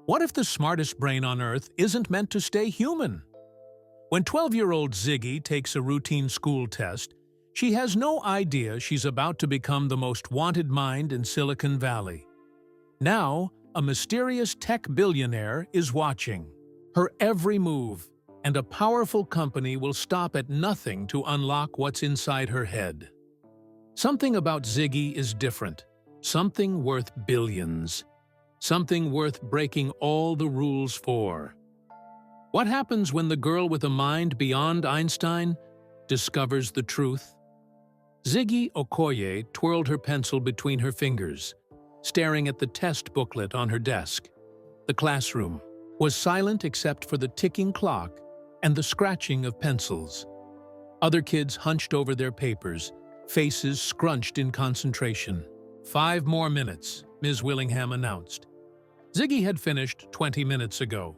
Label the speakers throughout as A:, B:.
A: What if the smartest brain on Earth isn't meant to stay human? When 12-year-old Ziggy takes a routine school test, she has no idea she's about to become the most wanted mind in Silicon Valley. Now, a mysterious tech billionaire is watching her every move, and a powerful company will stop at nothing to unlock what's inside her head. Something about Ziggy is different, something worth billions, something worth breaking all the rules for. What happens when the girl with a mind beyond Einstein discovers the truth? Ziggy Okoye twirled her pencil between her fingers, staring at the test booklet on her desk. The classroom was silent except for the ticking clock and the scratching of pencils. Other kids hunched over their papers, faces scrunched in concentration. 5 more minutes, Ms. Willingham announced. Ziggy had finished 20 minutes ago.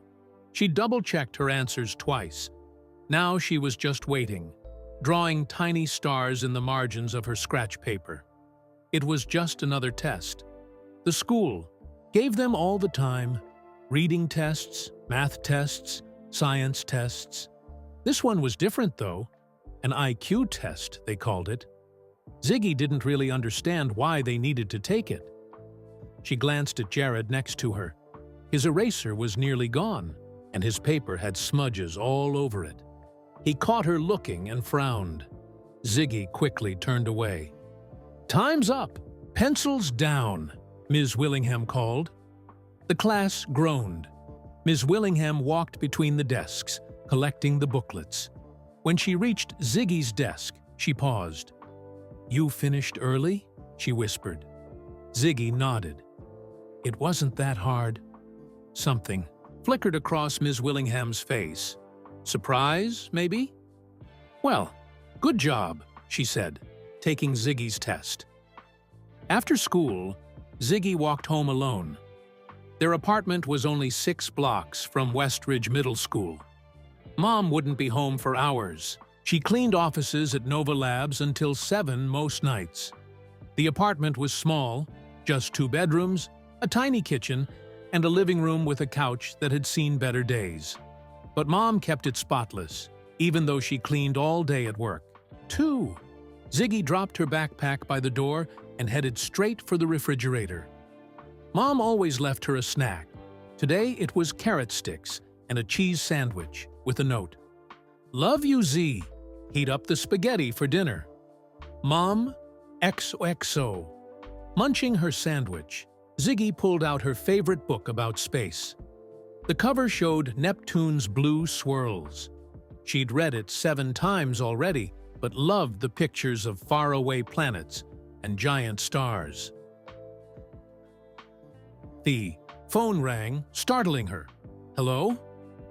A: She double-checked her answers twice. Now she was just waiting, drawing tiny stars in the margins of her scratch paper. It was just another test. The school gave them all the time: reading tests, math tests, science tests. This one was different, though. An IQ test, they called it. Ziggy didn't really understand why they needed to take it. She glanced at Jared next to her. His eraser was nearly gone, and his paper had smudges all over it. He caught her looking and frowned. Ziggy quickly turned away. "Time's up! Pencils down!" Ms. Willingham called. The class groaned. Ms. Willingham walked between the desks, collecting the booklets. When she reached Ziggy's desk, she paused. "You finished early?" she whispered. Ziggy nodded. It wasn't that hard. Something flickered across Ms. Willingham's face. Surprise, maybe? "Well, good job," she said, taking Ziggy's test. After school, Ziggy walked home alone. Their apartment was only 6 blocks from Westridge Middle School. Mom wouldn't be home for hours. She cleaned offices at Nova Labs until 7 most nights. The apartment was small, just 2 bedrooms, a tiny kitchen, and a living room with a couch that had seen better days. But Mom kept it spotless, even though she cleaned all day at work. 2. Ziggy dropped her backpack by the door and headed straight for the refrigerator. Mom always left her a snack. Today it was carrot sticks and a cheese sandwich with a note. "Love you, Z. Heat up the spaghetti for dinner. Mom, XOXO." Munching her sandwich, Ziggy pulled out her favorite book about space. The cover showed Neptune's blue swirls. She'd read it 7 times already, but loved the pictures of faraway planets and giant stars. The phone rang, startling her. "Hello?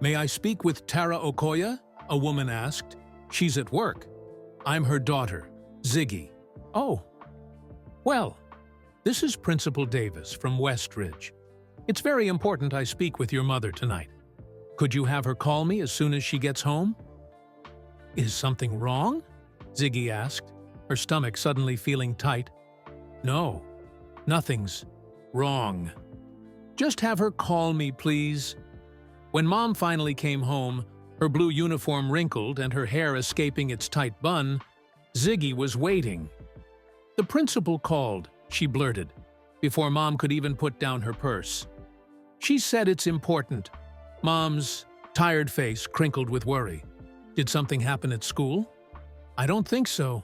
A: May I speak with Tara Okoye?" a woman asked. "She's at work. I'm her daughter, Ziggy." "Oh. Well, this is Principal Davis from Westridge. It's very important I speak with your mother tonight. Could you have her call me as soon as she gets home?" "Is something wrong?" Ziggy asked, her stomach suddenly feeling tight. "No, nothing's wrong. Just have her call me, please." When Mom finally came home, her blue uniform wrinkled and her hair escaping its tight bun, Ziggy was waiting. "The principal called," she blurted, before Mom could even put down her purse. "She said it's important." Mom's tired face crinkled with worry. "Did something happen at school?" "I don't think so."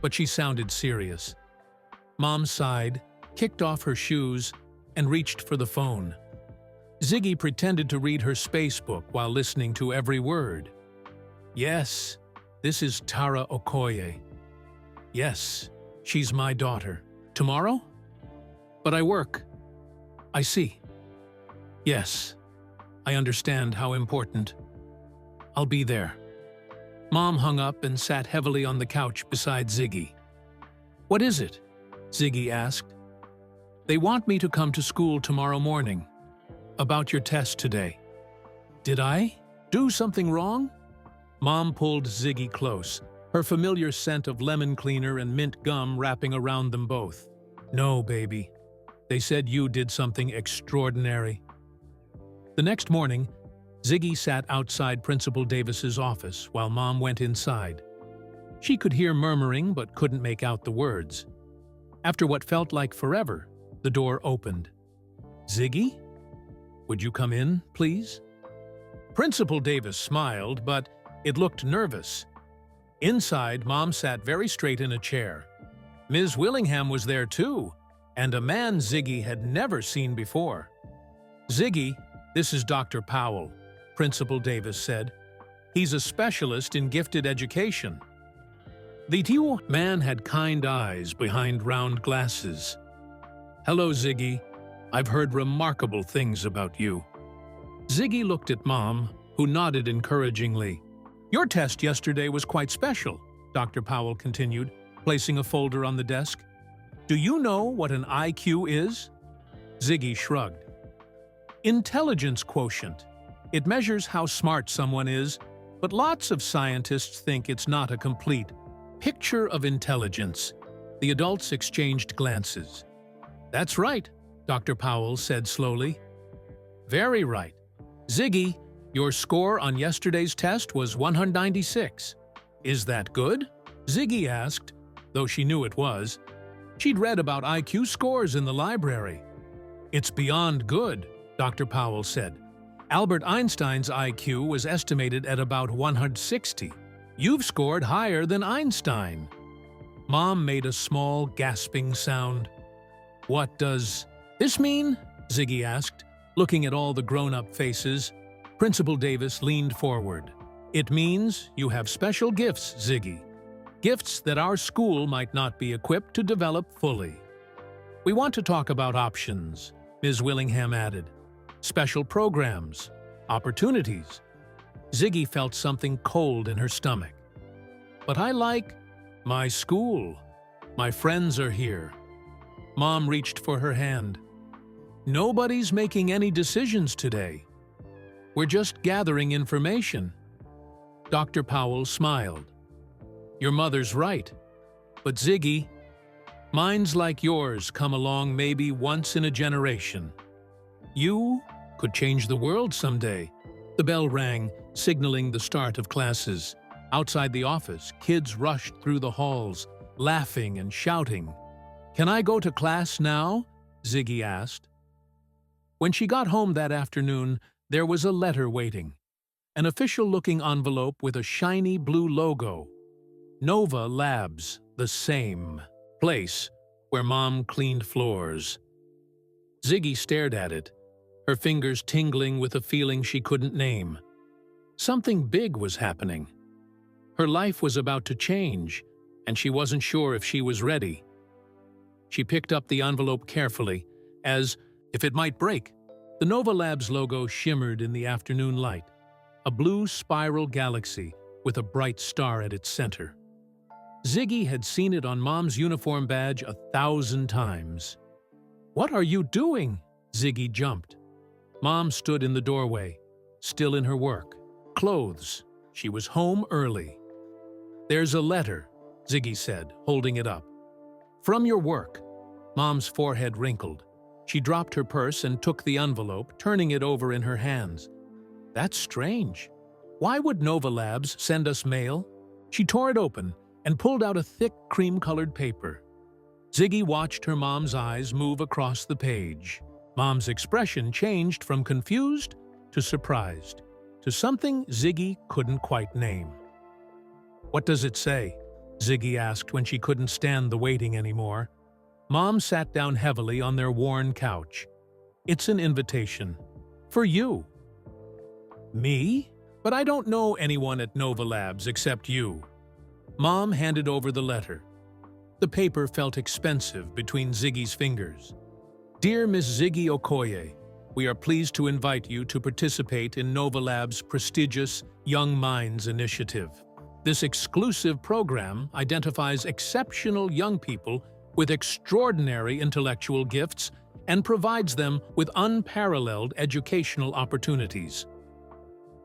A: But she sounded serious. Mom sighed, kicked off her shoes, and reached for the phone. Ziggy pretended to read her space book while listening to every word. "Yes, this is Tara Okoye. Yes, she's my daughter. Tomorrow? But I work." "I see. Yes, I understand how important. I'll be there." Mom hung up and sat heavily on the couch beside Ziggy. "What is it?" Ziggy asked. "They want me to come to school tomorrow morning. About your test today." "Did I do something wrong?" Mom pulled Ziggy close, her familiar scent of lemon cleaner and mint gum wrapping around them both. "No, baby. They said you did something extraordinary." The next morning, Ziggy sat outside Principal Davis's office while Mom went inside. She could hear murmuring but couldn't make out the words. After what felt like forever, the door opened. "Ziggy? Would you come in, please?" Principal Davis smiled, but it looked nervous. Inside, Mom sat very straight in a chair. Ms. Willingham was there too, and a man Ziggy had never seen before. "Ziggy, this is Dr. Powell," Principal Davis said. "He's a specialist in gifted education." The tall man had kind eyes behind round glasses. "Hello, Ziggy. I've heard remarkable things about you." Ziggy looked at Mom, who nodded encouragingly. "Your test yesterday was quite special," Dr. Powell continued, placing a folder on the desk. "Do you know what an IQ is?" Ziggy shrugged. "Intelligence quotient. It measures how smart someone is, but lots of scientists think it's not a complete picture of intelligence." The adults exchanged glances. "That's right," Dr. Powell said slowly. "Very right. Ziggy, your score on yesterday's test was 196. Is that good?" Ziggy asked, though she knew it was. She'd read about IQ scores in the library. "It's beyond good," Dr. Powell said. "Albert Einstein's IQ was estimated at about 160. You've scored higher than Einstein." Mom made a small, gasping sound. "What does this mean?" Ziggy asked, looking at all the grown-up faces. Principal Davis leaned forward. "It means you have special gifts, Ziggy. Gifts that our school might not be equipped to develop fully." "We want to talk about options," Ms. Willingham added. "Special programs, opportunities." Ziggy felt something cold in her stomach. "But I like my school. My friends are here." Mom reached for her hand. "Nobody's making any decisions today. We're just gathering information." Dr. Powell smiled. "Your mother's right. But Ziggy, minds like yours come along maybe once in a generation. You could change the world someday." The bell rang, signaling the start of classes. Outside the office, kids rushed through the halls, laughing and shouting. "Can I go to class now?" Ziggy asked. When she got home that afternoon, there was a letter waiting. An official-looking envelope with a shiny blue logo. Nova Labs, the same place where Mom cleaned floors. Ziggy stared at it, her fingers tingling with a feeling she couldn't name. Something big was happening. Her life was about to change, and she wasn't sure if she was ready. She picked up the envelope carefully, as if it might break. The Nova Labs logo shimmered in the afternoon light, a blue spiral galaxy with a bright star at its center. Ziggy had seen it on Mom's uniform badge 1,000 times. "What are you doing?" Ziggy jumped. Mom stood in the doorway, still in her work. Clothes. She was home early. "There's a letter," Ziggy said, holding it up. "From your work." Mom's forehead wrinkled. She dropped her purse and took the envelope, turning it over in her hands. "That's strange. Why would Nova Labs send us mail?" She tore it open and pulled out a thick, cream-colored paper. Ziggy watched her mom's eyes move across the page. Mom's expression changed from confused to surprised, to something Ziggy couldn't quite name. "What does it say?" Ziggy asked when she couldn't stand the waiting anymore. Mom sat down heavily on their worn couch. "It's an invitation. For you." "Me? But I don't know anyone at Nova Labs except you." Mom handed over the letter. The paper felt expensive between Ziggy's fingers. "Dear Miss Ziggy Okoye, we are pleased to invite you to participate in Nova Labs' prestigious Young Minds Initiative. This exclusive program identifies exceptional young people with extraordinary intellectual gifts and provides them with unparalleled educational opportunities.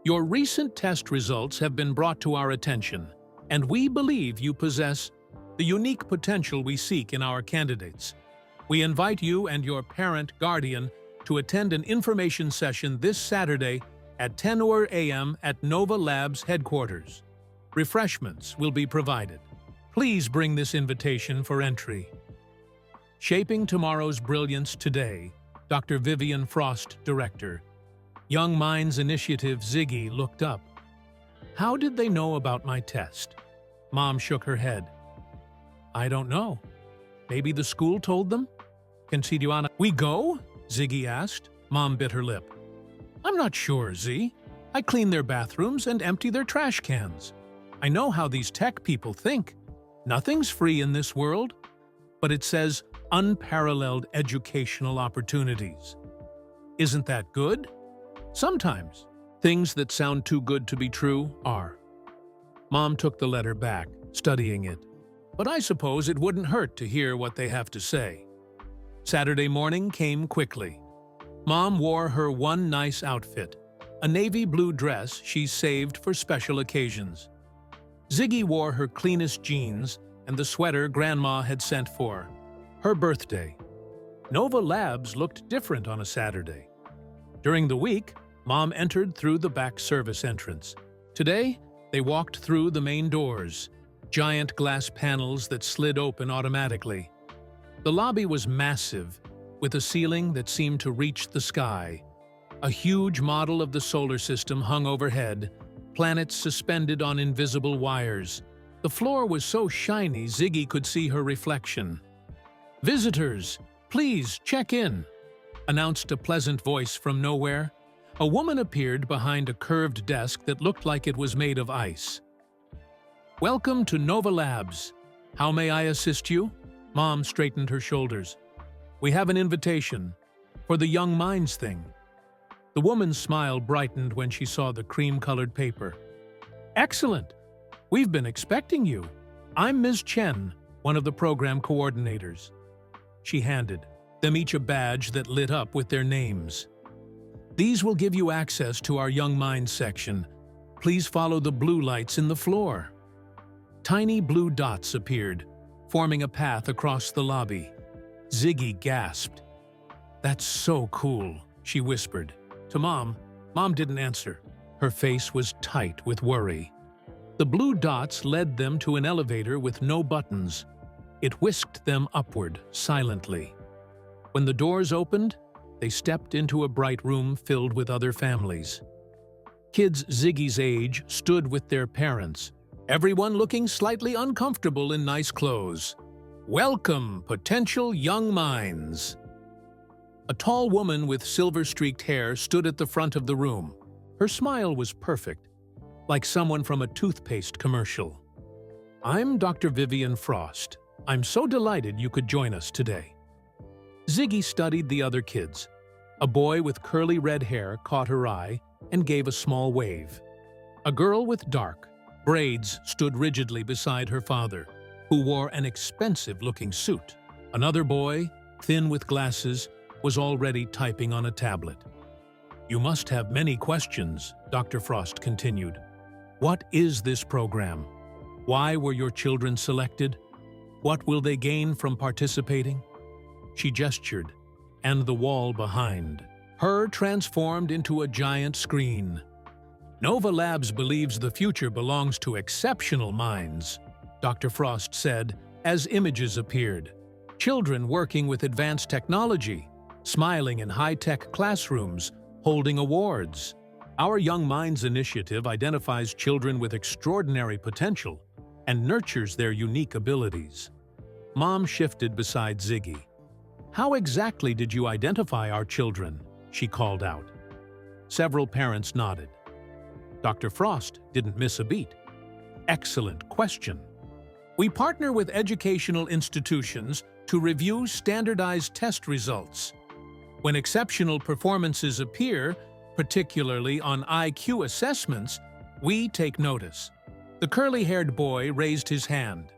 A: Your recent test results have been brought to our attention, and we believe you possess the unique potential we seek in our candidates. We invite you and your parent guardian to attend an information session this Saturday at 10 a.m. at Nova Labs headquarters. Refreshments will be provided. Please bring this invitation for entry. Shaping Tomorrow's Brilliance Today, Dr. Vivian Frost, Director. Young Minds Initiative Ziggy looked up. How did they know about my test? Mom shook her head. I don't know. Maybe the school told them? Considuana. We go? Ziggy asked. Mom bit her lip. I'm not sure, Z. I clean their bathrooms and empty their trash cans. I know how these tech people think. Nothing's free in this world. But it says unparalleled educational opportunities. Isn't that good? Sometimes, things that sound too good to be true are. Mom took the letter back, studying it. But I suppose it wouldn't hurt to hear what they have to say. Saturday morning came quickly. Mom wore her one nice outfit, a navy blue dress she saved for special occasions. Ziggy wore her cleanest jeans and the sweater Grandma had sent for her birthday. Nova Labs looked different on a Saturday. During the week, Mom entered through the back service entrance. Today, they walked through the main doors, giant glass panels that slid open automatically. The lobby was massive, with a ceiling that seemed to reach the sky. A huge model of the solar system hung overhead, planets suspended on invisible wires. The floor was so shiny Ziggy could see her reflection. Visitors, please check in, announced a pleasant voice from nowhere. A woman appeared behind a curved desk that looked like it was made of ice. Welcome to Nova Labs. How may I assist you? Mom straightened her shoulders. We have an invitation for the Young Minds thing. The woman's smile brightened when she saw the cream-colored paper. Excellent. We've been expecting you. I'm Ms. Chen, one of the program coordinators. She handed them each a badge that lit up with their names. These will give you access to our Young Minds section. Please follow the blue lights in the floor. Tiny blue dots appeared, forming a path across the lobby. Ziggy gasped. That's so cool, she whispered. To Mom, Mom didn't answer. Her face was tight with worry. The blue dots led them to an elevator with no buttons. It whisked them upward, silently. When the doors opened, they stepped into a bright room filled with other families. Kids Ziggy's age stood with their parents, everyone looking slightly uncomfortable in nice clothes. Welcome, potential young minds. A tall woman with silver-streaked hair stood at the front of the room. Her smile was perfect, like someone from a toothpaste commercial. I'm Dr. Vivian Frost. I'm so delighted you could join us today. Ziggy studied the other kids. A boy with curly red hair caught her eye and gave a small wave. A girl with dark braids stood rigidly beside her father, who wore an expensive-looking suit. Another boy, thin with glasses, was already typing on a tablet. You must have many questions, Dr. Frost continued. What is this program? Why were your children selected? What will they gain from participating? She gestured, and the wall behind her transformed into a giant screen. Nova Labs believes the future belongs to exceptional minds, Dr. Frost said as images appeared. Children working with advanced technology, smiling in high-tech classrooms, holding awards. Our Young Minds initiative identifies children with extraordinary potential and nurtures their unique abilities. Mom shifted beside Ziggy. How exactly did you identify our children? She called out. Several parents nodded. Dr. Frost didn't miss a beat. Excellent question. We partner with educational institutions to review standardized test results. When exceptional performances appear, particularly on IQ assessments, we take notice. The curly-haired boy raised his hand.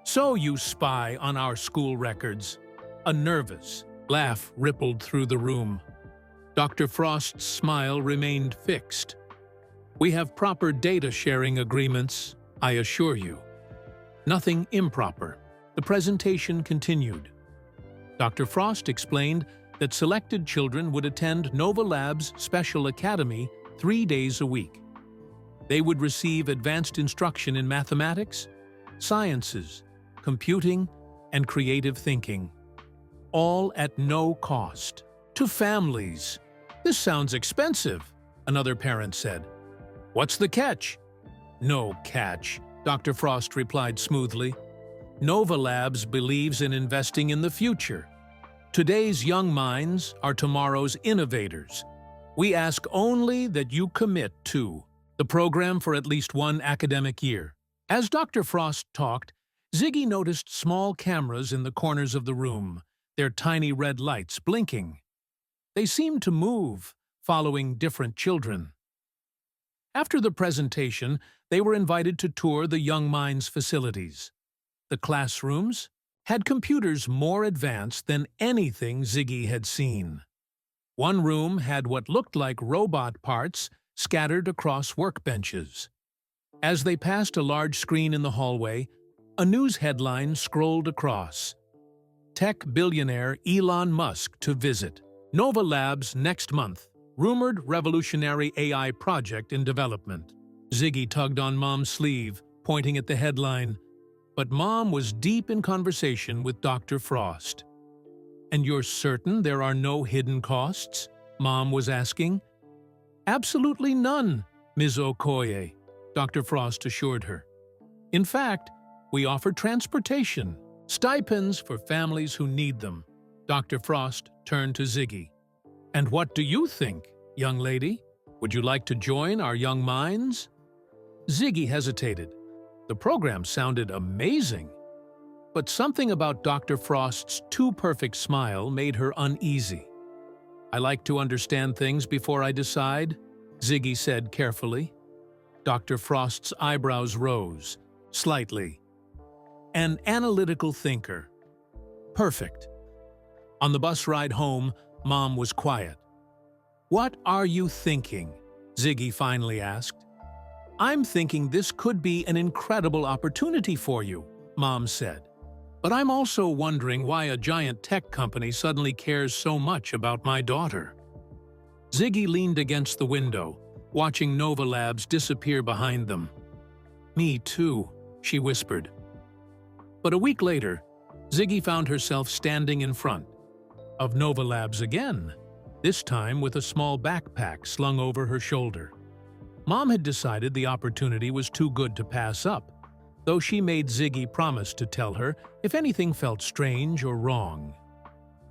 A: So you spy on our school records. A nervous laugh rippled through the room. Dr. Frost's smile remained fixed. We have proper data sharing agreements, I assure you. Nothing improper. The presentation continued. Dr. Frost explained that selected children would attend Nova Lab's Special Academy 3 days a week. They would receive advanced instruction in mathematics, sciences, computing, and creative thinking, all at no cost. To families. "This sounds expensive," another parent said. "What's the catch?" "No catch," Dr. Frost replied smoothly. "Nova Labs believes in investing in the future. Today's young minds are tomorrow's innovators. We ask only that you commit to the program for at least 1 academic year." As Dr. Frost talked, Ziggy noticed small cameras in the corners of the room, their tiny red lights blinking. They seemed to move, following different children. After the presentation, they were invited to tour the Young Minds facilities. The classrooms had computers more advanced than anything Ziggy had seen. One room had what looked like robot parts scattered across workbenches. As they passed a large screen in the hallway, a news headline scrolled across. "Tech billionaire Elon Musk to visit Nova Labs next month. Rumored revolutionary AI project in development." Ziggy tugged on Mom's sleeve, pointing at the headline. But Mom was deep in conversation with Dr. Frost. "And you're certain there are no hidden costs?" Mom was asking. "Absolutely none, Ms. Okoye," Dr. Frost assured her. "In fact, we offer transportation, stipends for families who need them." Dr. Frost turned to Ziggy. "And what do you think, young lady? Would you like to join our Young Minds?" Ziggy hesitated. The program sounded amazing. But something about Dr. Frost's too-perfect smile made her uneasy. "I like to understand things before I decide," Ziggy said carefully. Dr. Frost's eyebrows rose, slightly. "An analytical thinker. Perfect." On the bus ride home, Mom was quiet. "What are you thinking?" Ziggy finally asked. "I'm thinking this could be an incredible opportunity for you," Mom said. "But I'm also wondering why a giant tech company suddenly cares so much about my daughter." Ziggy leaned against the window, watching Nova Labs disappear behind them. "Me too," she whispered. But a week later, Ziggy found herself standing in front of Nova Labs again, this time with a small backpack slung over her shoulder. Mom had decided the opportunity was too good to pass up, though she made Ziggy promise to tell her if anything felt strange or wrong.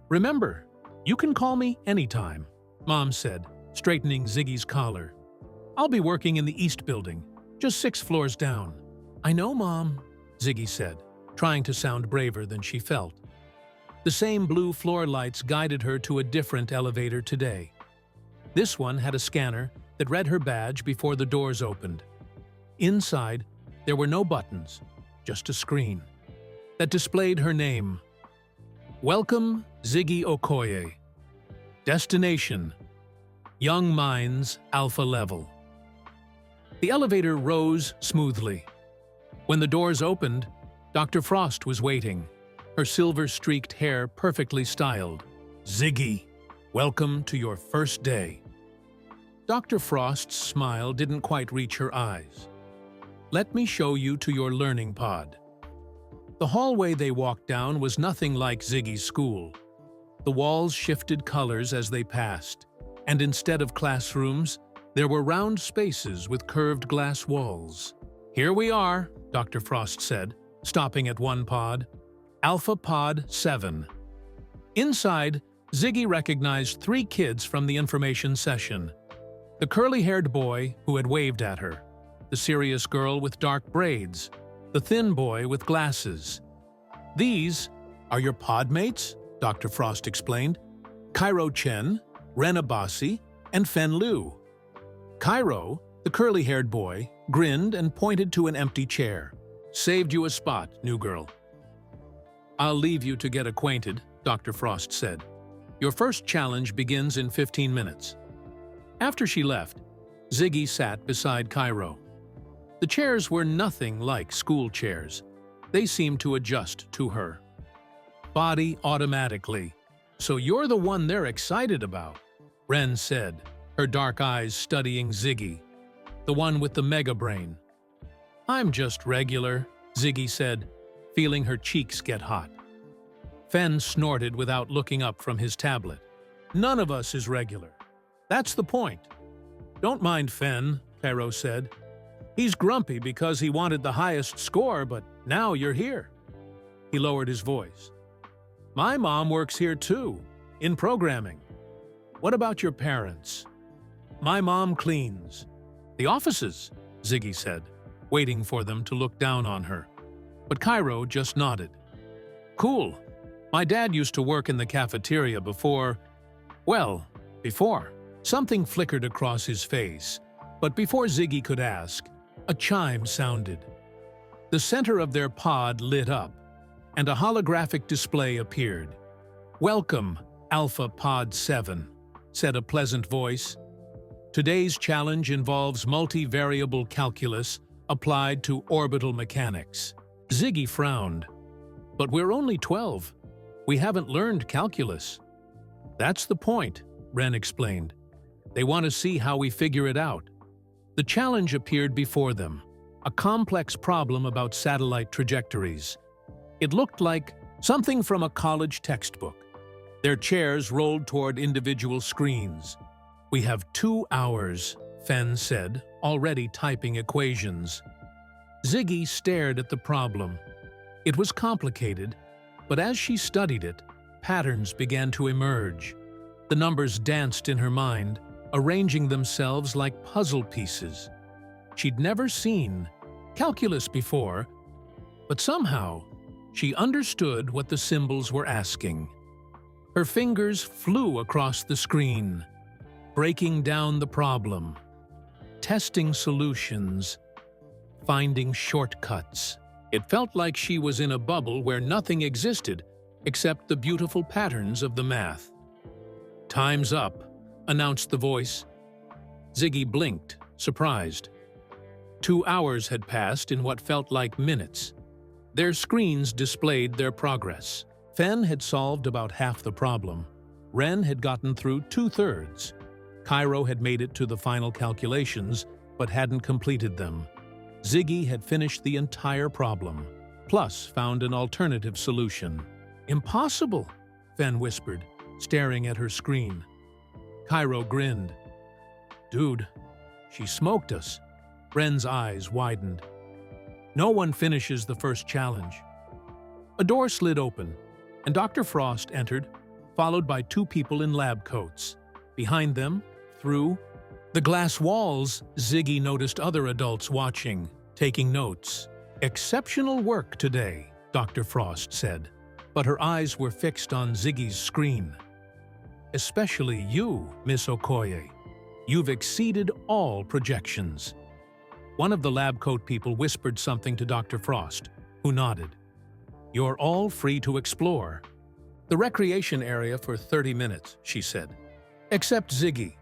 A: "Remember, you can call me anytime," Mom said, straightening Ziggy's collar. "I'll be working in the East Building, just 6 floors down." "I know, Mom," Ziggy said, trying to sound braver than she felt. The same blue floor lights guided her to a different elevator today. This one had a scanner that read her badge before the doors opened. Inside, there were no buttons, just a screen that displayed her name. "Welcome, Ziggy Okoye. Destination: Young Minds Alpha Level." The elevator rose smoothly. When the doors opened, Dr. Frost was waiting, her silver-streaked hair perfectly styled. "Ziggy, welcome to your first day." Dr. Frost's smile didn't quite reach her eyes. "Let me show you to your learning pod." The hallway they walked down was nothing like Ziggy's school. The walls shifted colors as they passed, and instead of classrooms, there were round spaces with curved glass walls. "Here we are," Dr. Frost said, stopping at one pod. "Alpha Pod 7. Inside, Ziggy recognized 3 kids from the information session. The curly-haired boy who had waved at her, the serious girl with dark braids, the thin boy with glasses. "These are your podmates," Dr. Frost explained. "Cairo Chen, Ren Abbasi, and Fen Liu." Cairo, the curly-haired boy, grinned and pointed to an empty chair. "Saved you a spot, new girl." "I'll leave you to get acquainted," Dr. Frost said. "Your first challenge begins in 15 minutes. After she left, Ziggy sat beside Cairo. The chairs were nothing like school chairs. They seemed to adjust to her body automatically, So you're the one they're excited about, Ren said, her dark eyes studying Ziggy, the one with the mega brain. I'm just regular, Ziggy said, feeling her cheeks get hot. Fen snorted without looking up from his tablet. None of us is regular. That's the point. Don't mind Fen, Cairo said. He's grumpy because he wanted the highest score, but now you're here. He lowered his voice. My mom works here too, in programming. What about your parents? My mom cleans. The offices, Ziggy said, waiting for them to look down on her. But Cairo just nodded. Cool. My dad used to work in the cafeteria before. Something flickered across his face, but before Ziggy could ask, a chime sounded. The center of their pod lit up, and a holographic display appeared. Welcome, Alpha Pod 7, said a pleasant voice. Today's challenge involves multivariable calculus applied to orbital mechanics. Ziggy frowned. But we're only 12. We haven't learned calculus. That's the point, Ren explained. They want to see how we figure it out. The challenge appeared before them, a complex problem about satellite trajectories. It looked like something from a college textbook. Their chairs rolled toward individual screens. We have 2 hours, Fen said, already typing equations. Ziggy stared at the problem. It was complicated, but as she studied it, patterns began to emerge. The numbers danced in her mind, arranging themselves like puzzle pieces. She'd never seen calculus before, but somehow she understood what the symbols were asking. Her fingers flew across the screen, breaking down the problem, testing solutions, finding shortcuts. It felt like she was in a bubble where nothing existed except the beautiful patterns of the math. Time's up, announced the voice. Ziggy blinked, surprised. 2 hours had passed in what felt like minutes. Their screens displayed their progress. Fen had solved about half the problem. Ren had gotten through 2/3. Cairo had made it to the final calculations, but hadn't completed them. Ziggy had finished the entire problem, plus found an alternative solution. Impossible, Fen whispered, staring at her screen. Cairo grinned. Dude, she smoked us. Ren's eyes widened. No one finishes the first challenge. A door slid open, and Dr. Frost entered, followed by 2 people in lab coats. Behind them, through the glass walls, Ziggy noticed other adults watching, taking notes. Exceptional work today, Dr. Frost said, but her eyes were fixed on Ziggy's screen. Especially you, Miss Okoye. You've exceeded all projections. One of the lab coat people whispered something to Dr. Frost, who nodded. You're all free to explore. The recreation area for 30 minutes, she said. Except Ziggy.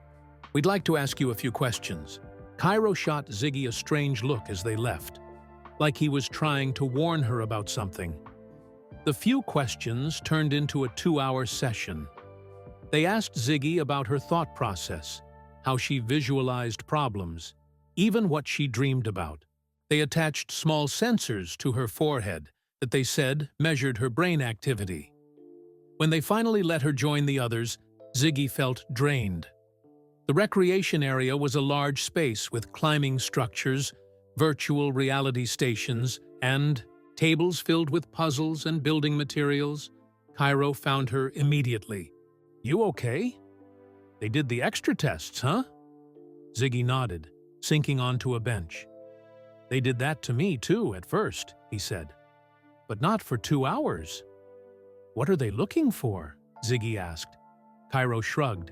A: We'd like to ask you a few questions. Cairo shot Ziggy a strange look as they left, like he was trying to warn her about something. The few questions turned into a 2-hour session. They asked Ziggy about her thought process, how she visualized problems, even what she dreamed about. They attached small sensors to her forehead that they said measured her brain activity. When they finally let her join the others, Ziggy felt drained. The recreation area was a large space with climbing structures, virtual reality stations, and tables filled with puzzles and building materials. Cairo found her immediately. You okay? They did the extra tests, huh? Ziggy nodded, sinking onto a bench. They did that to me too at first, he said. But not for 2 hours. What are they looking for? Ziggy asked. Cairo shrugged,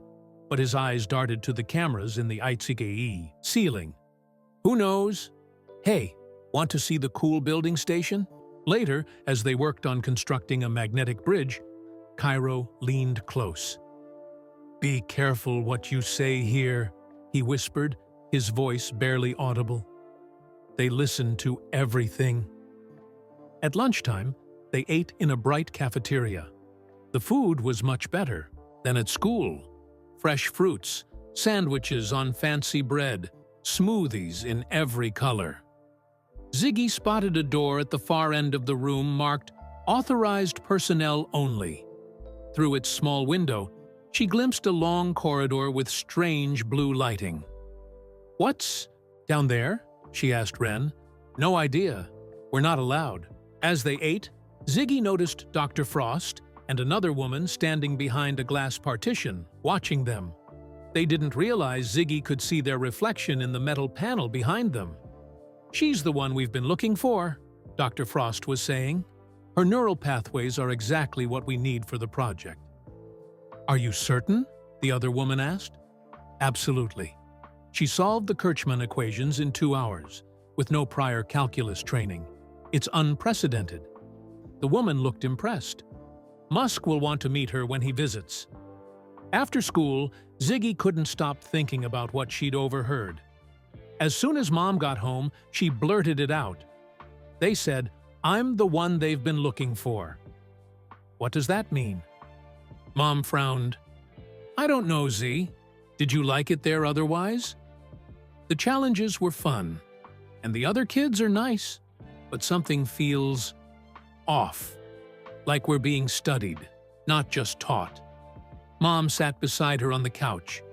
A: but his eyes darted to the cameras in the ITKE ceiling. Who knows? Hey, want to see the cool building station? Later, as they worked on constructing a magnetic bridge, Cairo leaned close. Be careful what you say here, he whispered, his voice barely audible. They listen to everything. At lunchtime, they ate in a bright cafeteria. The food was much better than at school. Fresh fruits, sandwiches on fancy bread, smoothies in every color. Ziggy spotted a door at the far end of the room marked "Authorized Personnel Only." Through its small window, she glimpsed a long corridor with strange blue lighting. "What's down there?" she asked Ren. "No idea. We're not allowed." As they ate, Ziggy noticed Dr. Frost and another woman standing behind a glass partition, watching them. They didn't realize Ziggy could see their reflection in the metal panel behind them. "She's the one we've been looking for," Dr. Frost was saying. "Her neural pathways are exactly what we need for the project." "Are you certain?" the other woman asked. "Absolutely. She solved the Kirchmann equations in 2 hours, with no prior calculus training. It's unprecedented." The woman looked impressed. "Musk will want to meet her when he visits." After school, Ziggy couldn't stop thinking about what she'd overheard. As soon as Mom got home, she blurted it out. "They said, 'I'm the one they've been looking for.'" "What does that mean?" Mom frowned. "I don't know, Z. Did you like it there otherwise?" "The challenges were fun, and the other kids are nice, but something feels off, like we're being studied, not just taught." Mom sat beside her on the couch.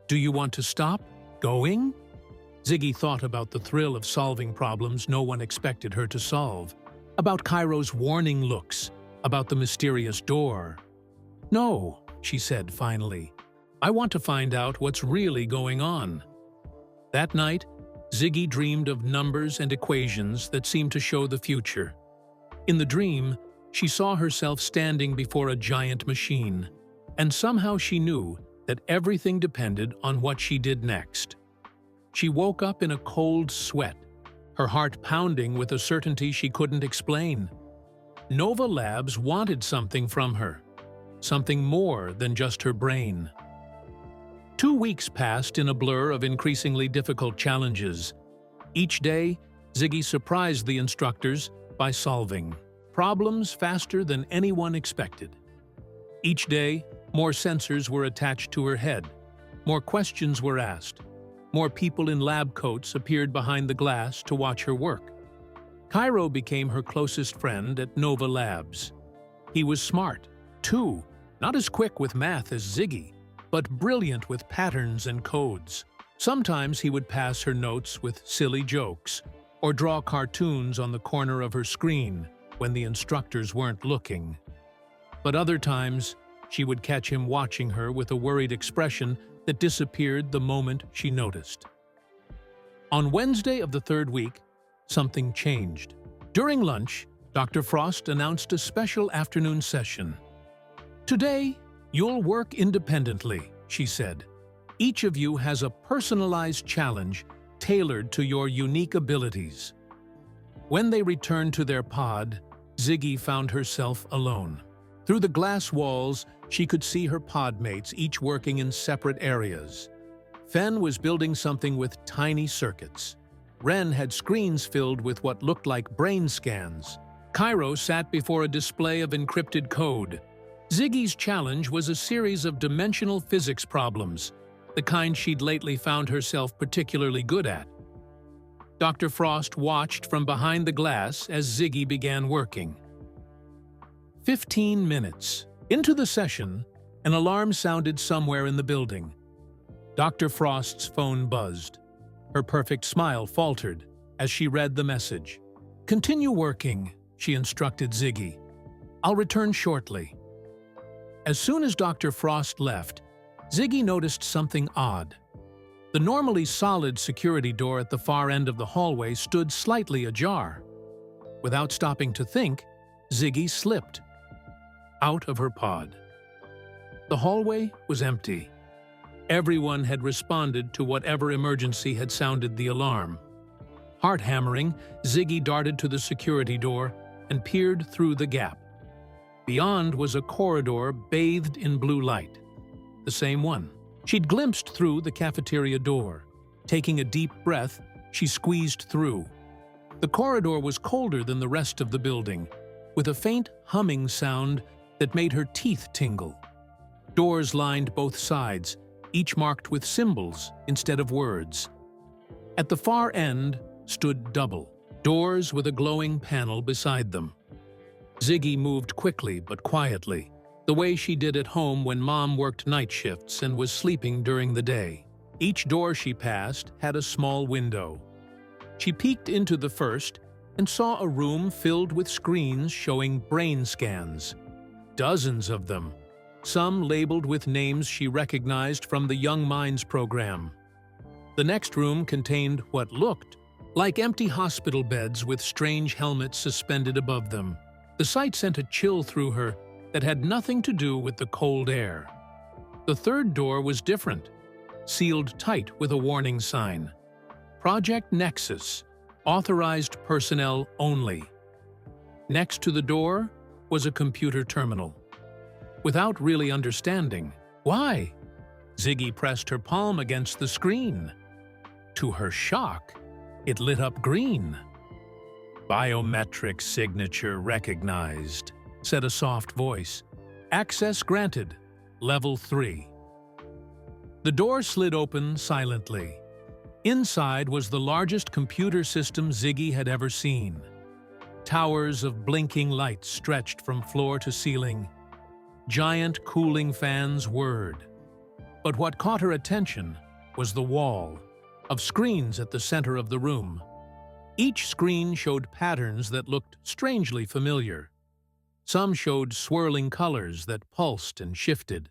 A: "Do you want to stop going?" Ziggy thought about the thrill of solving problems no one expected her to solve, about Cairo's warning looks, about the mysterious door. "No," she said finally. "I want to find out what's really going on." That night, Ziggy dreamed of numbers and equations that seemed to show the future. In the dream, she saw herself standing before a giant machine, and somehow she knew that everything depended on what she did next. She woke up in a cold sweat, her heart pounding with a certainty she couldn't explain. Nova Labs wanted something from her, something more than just her brain. 2 weeks passed in a blur of increasingly difficult challenges. Each day, Ziggy surprised the instructors by solving problems faster than anyone expected. Each day, more sensors were attached to her head, more questions were asked, more people in lab coats appeared behind the glass to watch her work. Cairo became her closest friend at Nova Labs. He was smart, too, not as quick with math as Ziggy, but brilliant with patterns and codes. Sometimes he would pass her notes with silly jokes, or draw cartoons on the corner of her screen when the instructors weren't looking. But other times, she would catch him watching her with a worried expression that disappeared the moment she noticed. On Wednesday of the 3rd week, something changed. During lunch, Dr. Frost announced a special afternoon session. "Today, you'll work independently," she said. "Each of you has a personalized challenge tailored to your unique abilities." When they returned to their pod, Ziggy found herself alone. Through the glass walls, she could see her podmates, each working in separate areas. Fen was building something with tiny circuits. Ren had screens filled with what looked like brain scans. Cairo sat before a display of encrypted code. Ziggy's challenge was a series of dimensional physics problems, the kind she'd lately found herself particularly good at. Dr. Frost watched from behind the glass as Ziggy began working. 15 minutes. Into the session, an alarm sounded somewhere in the building. Dr. Frost's phone buzzed. Her perfect smile faltered as she read the message. "Continue working," she instructed Ziggy. "I'll return shortly." As soon as Dr. Frost left, Ziggy noticed something odd. The normally solid security door at the far end of the hallway stood slightly ajar. Without stopping to think, Ziggy slipped out of her pod. The hallway was empty. Everyone had responded to whatever emergency had sounded the alarm. Heart-hammering, Ziggy darted to the security door and peered through the gap. Beyond was a corridor bathed in blue light. The same one. She'd glimpsed through the cafeteria door. Taking a deep breath, she squeezed through. The corridor was colder than the rest of the building, with a faint humming sound that made her teeth tingle. Doors lined both sides, each marked with symbols instead of words. At the far end stood double, doors with a glowing panel beside them. Ziggy moved quickly but quietly, the way she did at home when Mom worked night shifts and was sleeping during the day. Each door she passed had a small window. She peeked into the first and saw a room filled with screens showing brain scans. Dozens of them, some labeled with names she recognized from the Young Minds program. The next room contained what looked like empty hospital beds with strange helmets suspended above them. The sight sent a chill through her that had nothing to do with the cold air. The third door was different, sealed tight with a warning sign. Project Nexus, authorized personnel only. Next to the door was a computer terminal. Without really understanding why, Ziggy pressed her palm against the screen. To her shock, it lit up green. "Biometric signature recognized," said a soft voice. "Access granted. Level 3. The door slid open silently. Inside was the largest computer system Ziggy had ever seen. Towers of blinking lights stretched from floor to ceiling. Giant cooling fans whirred. But what caught her attention was the wall of screens at the center of the room. Each screen showed patterns that looked strangely familiar. Some showed swirling colors that pulsed and shifted.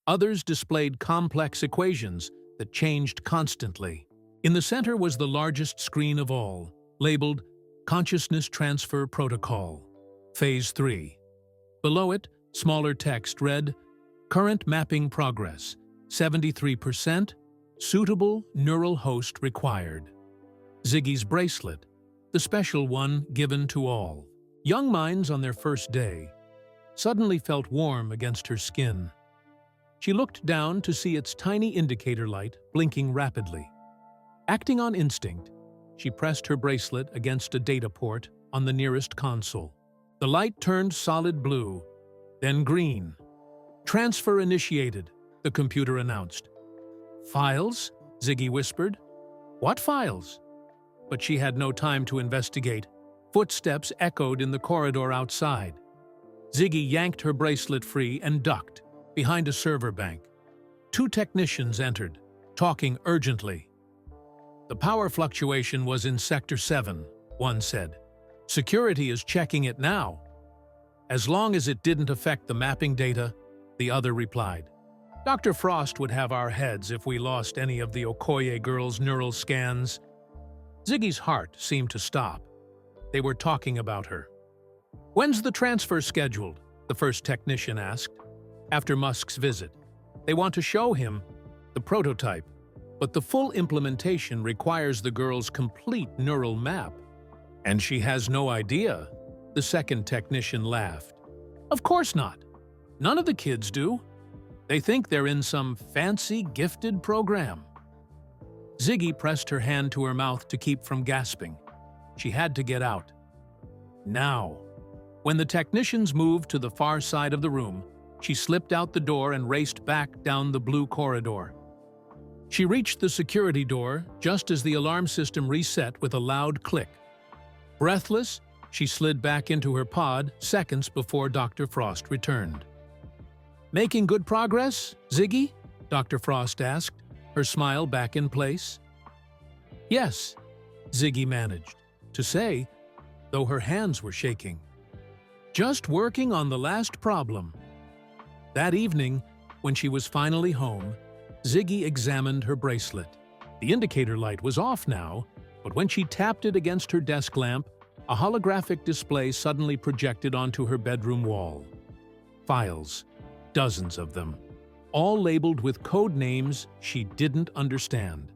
A: Others displayed complex equations that changed constantly. In the center was the largest screen of all, labeled Consciousness Transfer Protocol, Phase 3. Below it, smaller text read, Current mapping progress, 73%, suitable neural host required. Ziggy's bracelet, the special one given to all. Young minds on their first day, suddenly felt warm against her skin. She looked down to see its tiny indicator light blinking rapidly. Acting on instinct, she pressed her bracelet against a data port on the nearest console. The light turned solid blue, then green. "Transfer initiated," the computer announced. "Files?" Ziggy whispered. "What files?" But she had no time to investigate. Footsteps echoed in the corridor outside. Ziggy yanked her bracelet free and ducked behind a server bank. 2 technicians entered, talking urgently. "The power fluctuation was in Sector 7, one said. "Security is checking it now." "As long as it didn't affect the mapping data," the other replied. "Dr. Frost would have our heads if we lost any of the Okoye girls' neural scans." Ziggy's heart seemed to stop. They were talking about her. "When's the transfer scheduled?" the first technician asked. "After Musk's visit. They want to show him the prototype, but the full implementation requires the girl's complete neural map." "And she has no idea," the second technician laughed. "Of course not. None of the kids do. They think they're in some fancy, gifted program." Ziggy pressed her hand to her mouth to keep from gasping. She had to get out. Now. When the technicians moved to the far side of the room, she slipped out the door and raced back down the blue corridor. She reached the security door just as the alarm system reset with a loud click. Breathless, she slid back into her pod seconds before Dr. Frost returned. "Making good progress, Ziggy?" Dr. Frost asked, her smile back in place. "Yes," Ziggy managed to say, though her hands were shaking. "Just working on the last problem." That evening, when she was finally home, Ziggy examined her bracelet. The indicator light was off now, but when she tapped it against her desk lamp, a holographic display suddenly projected onto her bedroom wall. Files, dozens of them, all labeled with code names she didn't understand.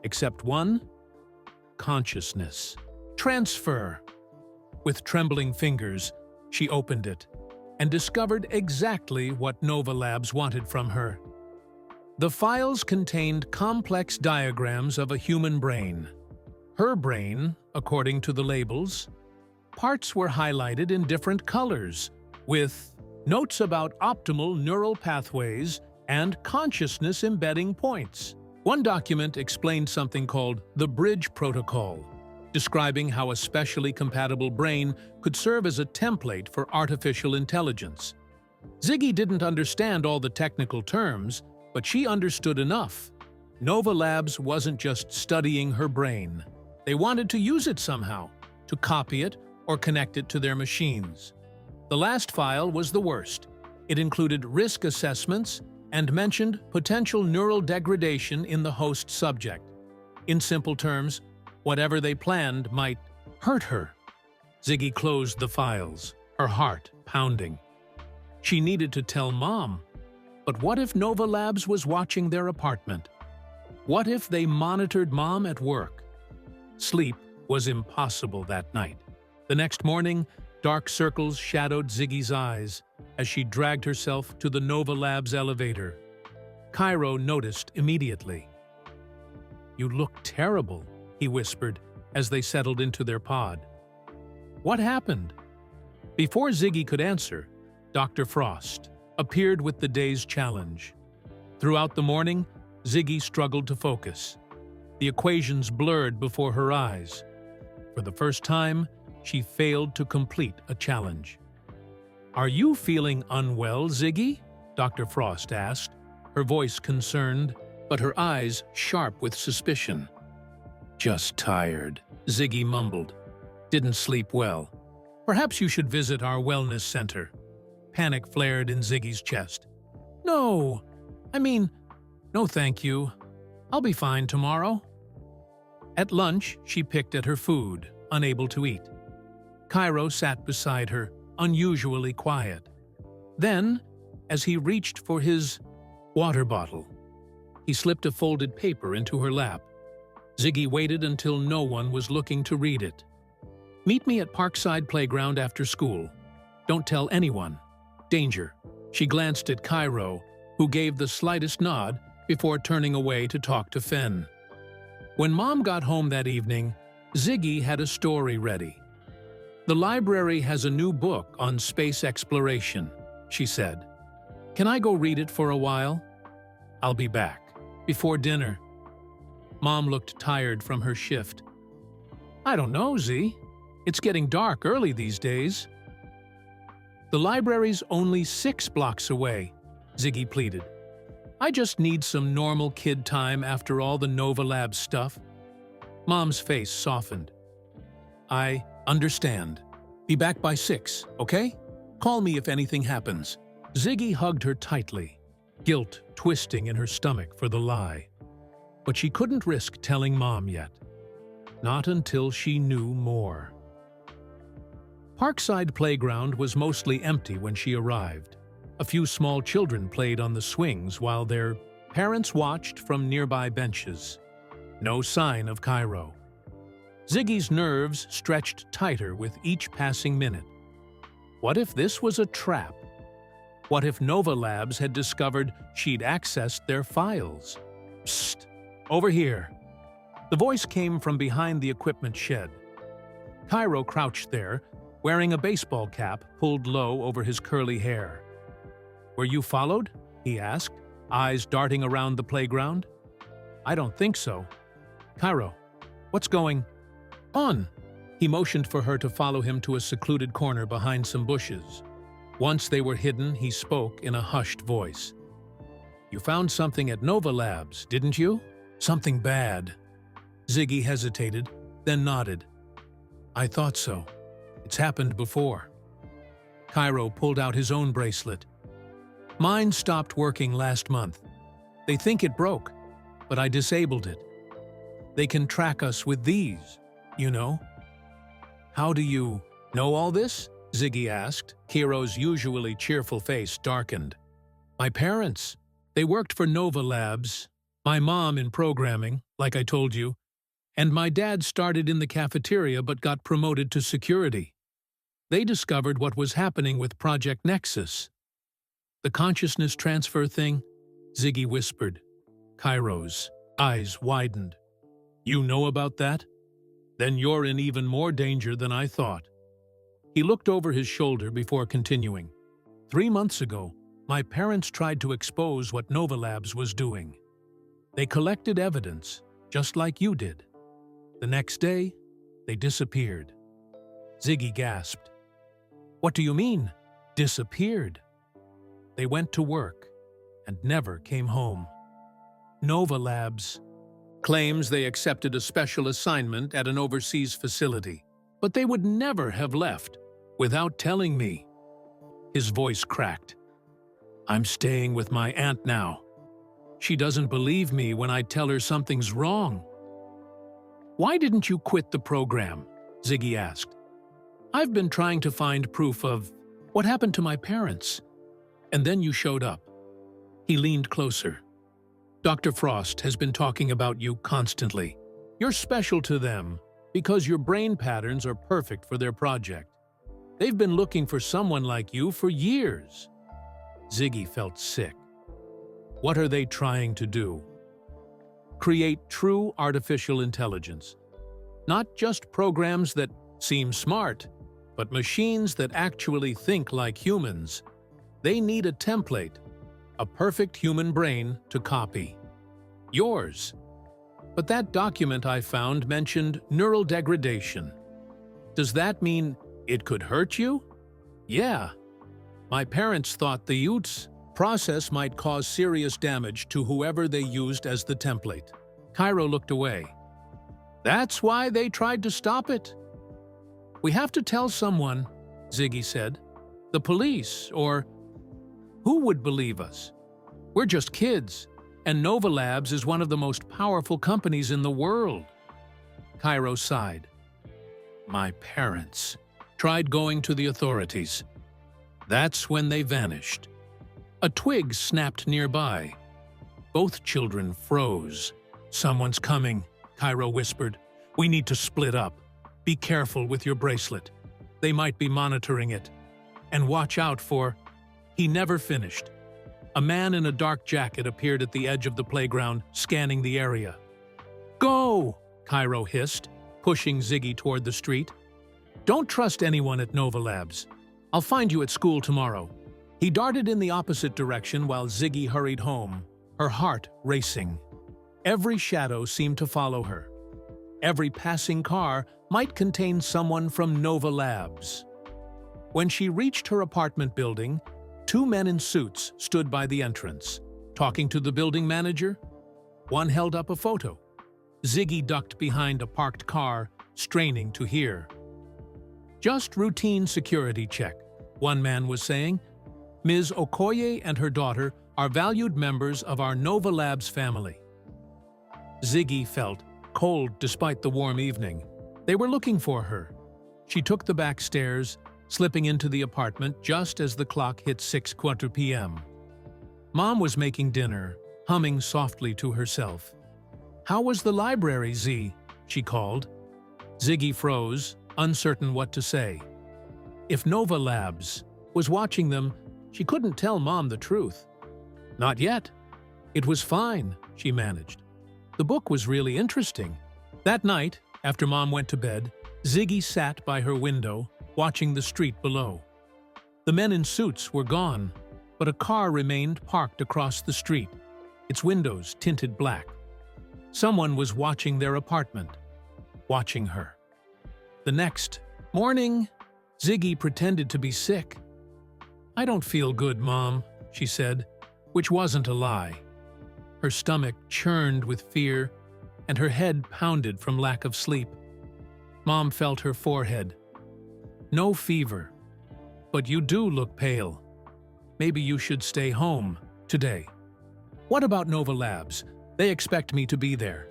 A: Except one: consciousness. Transfer. With trembling fingers, she opened it and discovered exactly what Nova Labs wanted from her. The files contained complex diagrams of a human brain. Her brain, according to the labels. Parts were highlighted in different colors, with notes about optimal neural pathways and consciousness embedding points. One document explained something called the Bridge Protocol, describing how a specially compatible brain could serve as a template for artificial intelligence. Ziggy didn't understand all the technical terms, but she understood enough. Nova Labs wasn't just studying her brain. They wanted to use it somehow, to copy it or connect it to their machines. The last file was the worst. It included risk assessments and mentioned potential neural degradation in the host subject. In simple terms, whatever they planned might hurt her. Ziggy closed the files, her heart pounding. She needed to tell Mom. But what if Nova Labs was watching their apartment? What if they monitored Mom at work? Sleep was impossible that night. The next morning, dark circles shadowed Ziggy's eyes as she dragged herself to the Nova Labs elevator. Cairo noticed immediately. "You look terrible," he whispered as they settled into their pod. "What happened?" Before Ziggy could answer, Dr. Frost appeared with the day's challenge. Throughout the morning, Ziggy struggled to focus. The equations blurred before her eyes. For the first time, she failed to complete a challenge. "Are you feeling unwell, Ziggy?" Dr. Frost asked, her voice concerned, but her eyes sharp with suspicion. "Just tired," Ziggy mumbled. "Didn't sleep well. Perhaps you should visit our wellness center." Panic flared in Ziggy's chest. No thank you. I'll be fine tomorrow." At lunch, she picked at her food, unable to eat. Cairo sat beside her, unusually quiet. Then, as he reached for his water bottle, he slipped a folded paper into her lap. Ziggy waited until no one was looking to read it. "Meet me at Parkside Playground after school. Don't tell anyone. Danger." She glanced at Cairo, who gave the slightest nod before turning away to talk to Fenn. When Mom got home that evening, Ziggy had a story ready. "The library has a new book on space exploration," she said. "Can I go read it for a while? I'll be back. Before dinner." Mom looked tired from her shift. "I don't know, Z. It's getting dark early these days." "The library's only 6 blocks away," Ziggy pleaded. "I just need some normal kid time after all the Nova Labs stuff." Mom's face softened. "I understand. Be back by 6, okay? Call me if anything happens." Ziggy hugged her tightly, guilt twisting in her stomach for the lie. But she couldn't risk telling Mom yet. Not until she knew more. Parkside Playground was mostly empty when she arrived. A few small children played on the swings while their parents watched from nearby benches. No sign of Cairo. Ziggy's nerves stretched tighter with each passing minute. What if this was a trap? What if Nova Labs had discovered she'd accessed their files? "Psst! Over here!" The voice came from behind the equipment shed. Cairo crouched there, wearing a baseball cap pulled low over his curly hair. "Were you followed?" he asked, eyes darting around the playground. "I don't think so." "Cairo, what's going on?" He motioned for her to follow him to a secluded corner behind some bushes. Once they were hidden, he spoke in a hushed voice. "You found something at Nova Labs, didn't you? Something bad." Ziggy hesitated, then nodded. "I thought so. It's happened before." Cairo pulled out his own bracelet. "Mine stopped working last month. They think it broke, but I disabled it. They can track us with these, you know." "How do you know all this?" Ziggy asked. Cairo's usually cheerful face darkened. "My parents. They worked for Nova Labs. My mom in programming, like I told you. And my dad started in the cafeteria but got promoted to security. They discovered what was happening with Project Nexus." "The consciousness transfer thing?" Ziggy whispered. Cairo's eyes widened. "You know about that? Then you're in even more danger than I thought." He looked over his shoulder before continuing. 3 months ago, my parents tried to expose what Nova Labs was doing. They collected evidence, just like you did. The next day, they disappeared. Ziggy gasped. What do you mean, disappeared? They went to work and never came home. Nova Labs claims they accepted a special assignment at an overseas facility, but they would never have left without telling me. His voice cracked. I'm staying with my aunt now. She doesn't believe me when I tell her something's wrong. Why didn't you quit the program? Ziggy asked. I've been trying to find proof of what happened to my parents. And then you showed up. He leaned closer. Dr. Frost has been talking about you constantly. You're special to them because your brain patterns are perfect for their project. They've been looking for someone like you for years. Ziggy felt sick. What are they trying to do? Create true artificial intelligence. Not just programs that seem smart, but machines that actually think like humans. They need a template, a perfect human brain to copy. Yours. But that document I found mentioned neural degradation. Does that mean it could hurt you? Yeah. My parents thought the Utes process might cause serious damage to whoever they used as the template. Cairo looked away. That's why they tried to stop it. We have to tell someone, Ziggy said. The police, or who would believe us? We're just kids, and Nova Labs is one of the most powerful companies in the world. Cairo sighed. My parents tried going to the authorities. That's when they vanished. A twig snapped nearby. Both children froze. Someone's coming, Cairo whispered. We need to split up. Be careful with your bracelet. They might be monitoring it. And watch out for... He never finished. A man in a dark jacket appeared at the edge of the playground, scanning the area. Go! Cairo hissed, pushing Ziggy toward the street. Don't trust anyone at Nova Labs. I'll find you at school tomorrow. He darted in the opposite direction while Ziggy hurried home, her heart racing. Every shadow seemed to follow her. Every passing car might contain someone from Nova Labs. When she reached her apartment building, 2 men in suits stood by the entrance, talking to the building manager. One held up a photo. Ziggy ducked behind a parked car, straining to hear. Just routine security check, one man was saying. Ms. Okoye and her daughter are valued members of our Nova Labs family. Ziggy felt cold despite the warm evening. They were looking for her. She took the back stairs, slipping into the apartment just as the clock hit 6:15 p.m. Mom was making dinner, humming softly to herself. How was the library, Z? She called. Ziggy froze, uncertain what to say. If Nova Labs was watching them, she couldn't tell Mom the truth. Not yet. It was fine, she managed. The book was really interesting. That night, after Mom went to bed, Ziggy sat by her window, watching the street below. The men in suits were gone, but a car remained parked across the street, its windows tinted black. Someone was watching their apartment, watching her. The next morning, Ziggy pretended to be sick. I don't feel good, Mom, she said, which wasn't a lie. Her stomach churned with fear, and her head pounded from lack of sleep. Mom felt her forehead. No fever, but you do look pale. Maybe you should stay home today. What about Nova Labs? They expect me to be there.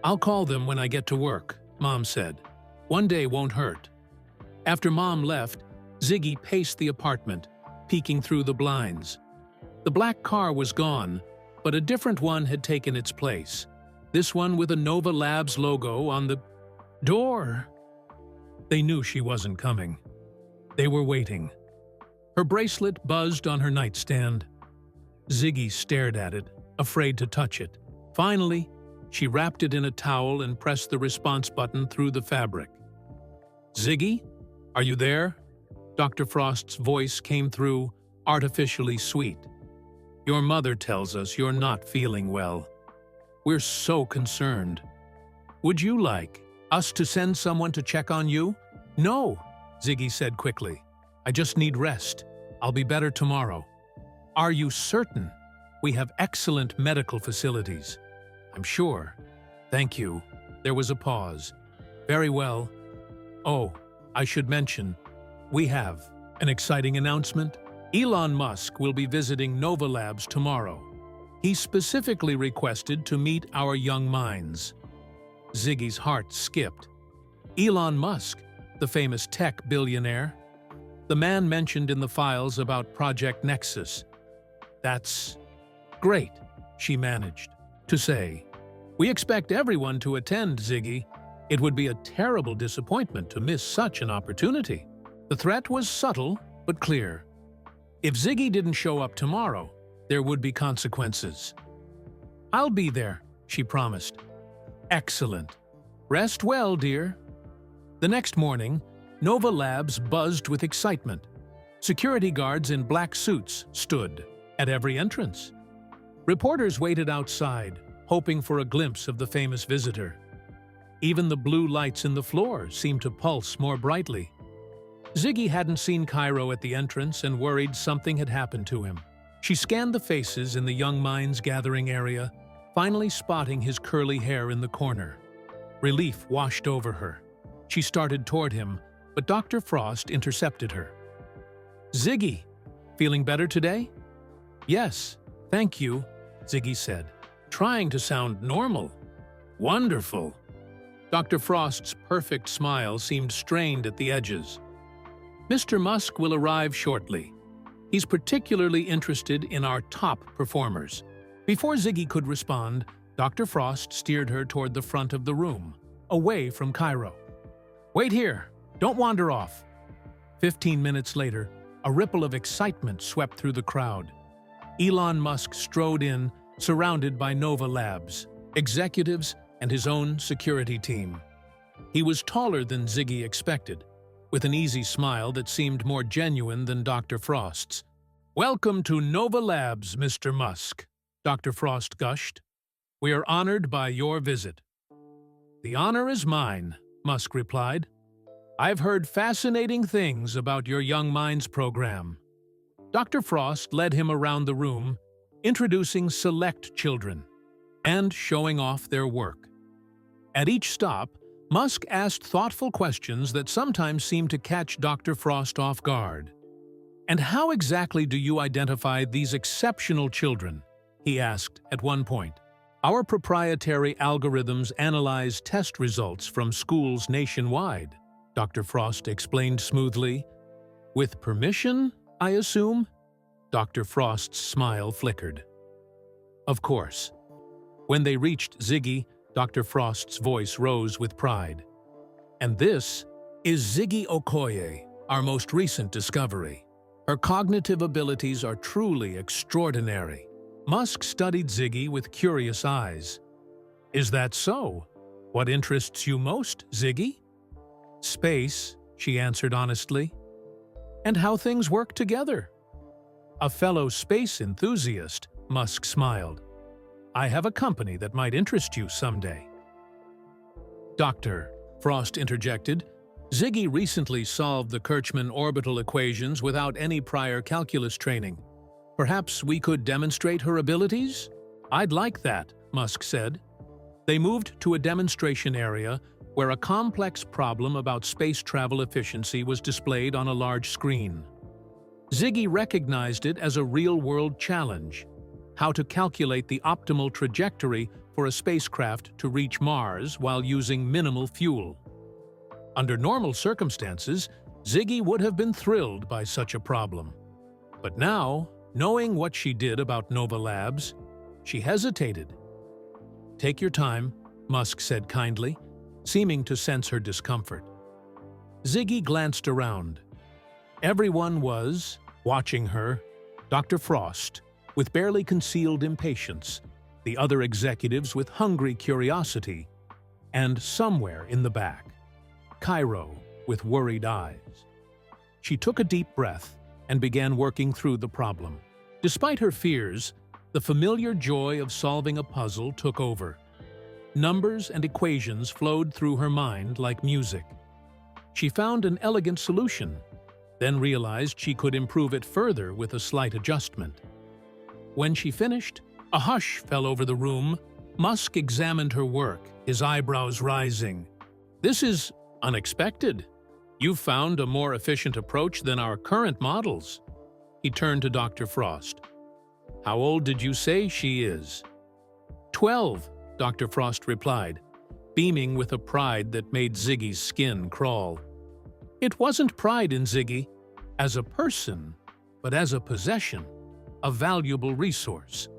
A: I'll call them when I get to work, Mom said. One day won't hurt. After Mom left, Ziggy paced the apartment, peeking through the blinds. The black car was gone, but a different one had taken its place. This one with a Nova Labs logo on the door. They knew she wasn't coming. They were waiting. Her bracelet buzzed on her nightstand. Ziggy stared at it, afraid to touch it. Finally, she wrapped it in a towel and pressed the response button through the fabric. Ziggy, are you there? Dr. Frost's voice came through, artificially sweet. Your mother tells us you're not feeling well. We're so concerned. Would you like us to send someone to check on you? No, Ziggy said quickly. I just need rest. I'll be better tomorrow. Are you certain? We have excellent medical facilities. I'm sure. Thank you. There was a pause. Very well. Oh, I should mention, we have an exciting announcement. Elon Musk will be visiting Nova Labs tomorrow. He specifically requested to meet our young minds. Ziggy's heart skipped. Elon Musk, the famous tech billionaire, the man mentioned in the files about Project Nexus. That's great, she managed to say. We expect everyone to attend, Ziggy. It would be a terrible disappointment to miss such an opportunity. The threat was subtle, but clear. If Ziggy didn't show up tomorrow, there would be consequences. I'll be there, she promised. Excellent. Rest well, dear. The next morning, Nova Labs buzzed with excitement. Security guards in black suits stood at every entrance. Reporters waited outside, hoping for a glimpse of the famous visitor. Even the blue lights in the floor seemed to pulse more brightly. Ziggy hadn't seen Cairo at the entrance and worried something had happened to him. She scanned the faces in the young minds gathering area, finally spotting his curly hair in the corner. Relief washed over her. She started toward him, but Dr. Frost intercepted her. Ziggy, feeling better today? Yes, thank you, Ziggy said, trying to sound normal. Wonderful. Dr. Frost's perfect smile seemed strained at the edges. Mr. Musk will arrive shortly. He's particularly interested in our top performers. Before Ziggy could respond, Dr. Frost steered her toward the front of the room, away from Cairo. Wait here. Don't wander off. 15 minutes later, a ripple of excitement swept through the crowd. Elon Musk strode in, surrounded by Nova Labs, executives, and his own security team. He was taller than Ziggy expected, with an easy smile that seemed more genuine than Dr. Frost's. Welcome to Nova Labs, Mr. Musk, Dr. Frost gushed. We are honored by your visit. The honor is mine, Musk replied. I've heard fascinating things about your Young Minds program. Dr. Frost led him around the room, introducing select children and showing off their work. At each stop, Musk asked thoughtful questions that sometimes seemed to catch Dr. Frost off guard. And how exactly do you identify these exceptional children? He asked at one point. Our proprietary algorithms analyze test results from schools nationwide, Dr. Frost explained smoothly. With permission, I assume? Dr. Frost's smile flickered. Of course. When they reached Ziggy, Dr. Frost's voice rose with pride. And this is Ziggy Okoye, our most recent discovery. Her cognitive abilities are truly extraordinary. Musk studied Ziggy with curious eyes. Is that so? What interests you most, Ziggy? Space, she answered honestly. And how things work together. A fellow space enthusiast, Musk smiled. I have a company that might interest you someday. Doctor, Frost interjected, Ziggy recently solved the Kirchmann orbital equations without any prior calculus training. Perhaps we could demonstrate her abilities? I'd like that, Musk said. They moved to a demonstration area where a complex problem about space travel efficiency was displayed on a large screen. Ziggy recognized it as a real-world challenge: how to calculate the optimal trajectory for a spacecraft to reach Mars while using minimal fuel. Under normal circumstances, Ziggy would have been thrilled by such a problem. But now, knowing what she did about Nova Labs, she hesitated. Take your time, Musk said kindly, seeming to sense her discomfort. Ziggy glanced around. Everyone was watching her, Dr. Frost, with barely concealed impatience, the other executives with hungry curiosity, and somewhere in the back, Cairo with worried eyes. She took a deep breath, and began working through the problem. Despite her fears, the familiar joy of solving a puzzle took over. Numbers and equations flowed through her mind like music. She found an elegant solution, then realized she could improve it further with a slight adjustment. When she finished, a hush fell over the room. Musk examined her work, his eyebrows rising. "This is unexpected. You've found a more efficient approach than our current models." He turned to Dr. Frost. "How old did you say she is?" 12, Dr. Frost replied, beaming with a pride that made Ziggy's skin crawl. It wasn't pride in Ziggy as a person, but as a possession, a valuable resource.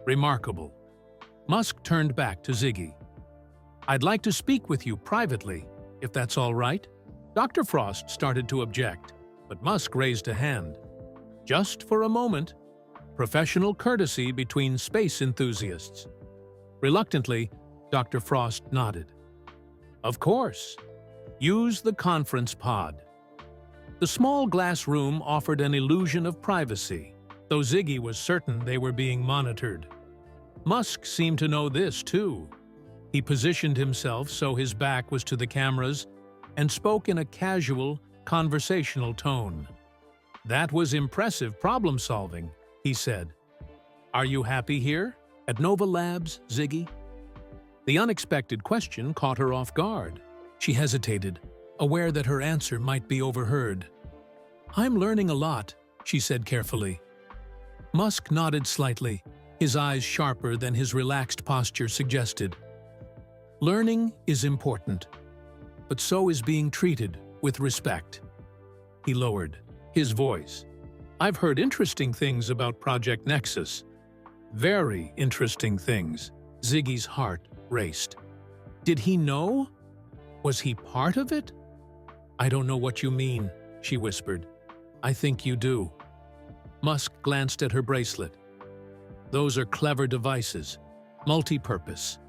A: Remarkable. Musk turned back to Ziggy. "I'd like to speak with you privately, if that's all right." Dr. Frost started to object, but Musk raised a hand. Just for a moment, professional courtesy between space enthusiasts. Reluctantly, Dr. Frost nodded. "Of course. Use the conference pod." The small glass room offered an illusion of privacy, though Ziggy was certain they were being monitored. Musk seemed to know this, too. He positioned himself so his back was to the cameras and spoke in a casual, conversational tone. "That was impressive problem-solving," he said. "Are you happy here, at Nova Labs, Ziggy?" The unexpected question caught her off guard. She hesitated, aware that her answer might be overheard. "I'm learning a lot," she said carefully. Musk nodded slightly, his eyes sharper than his relaxed posture suggested. "Learning is important, but so is being treated with respect." He lowered his voice. "I've heard interesting things about Project Nexus. Very interesting things." Ziggy's heart raced. Did he know? Was he part of it? "I don't know what you mean," she whispered. "I think you do." Musk glanced at her bracelet. "Those are clever devices, multi-purpose."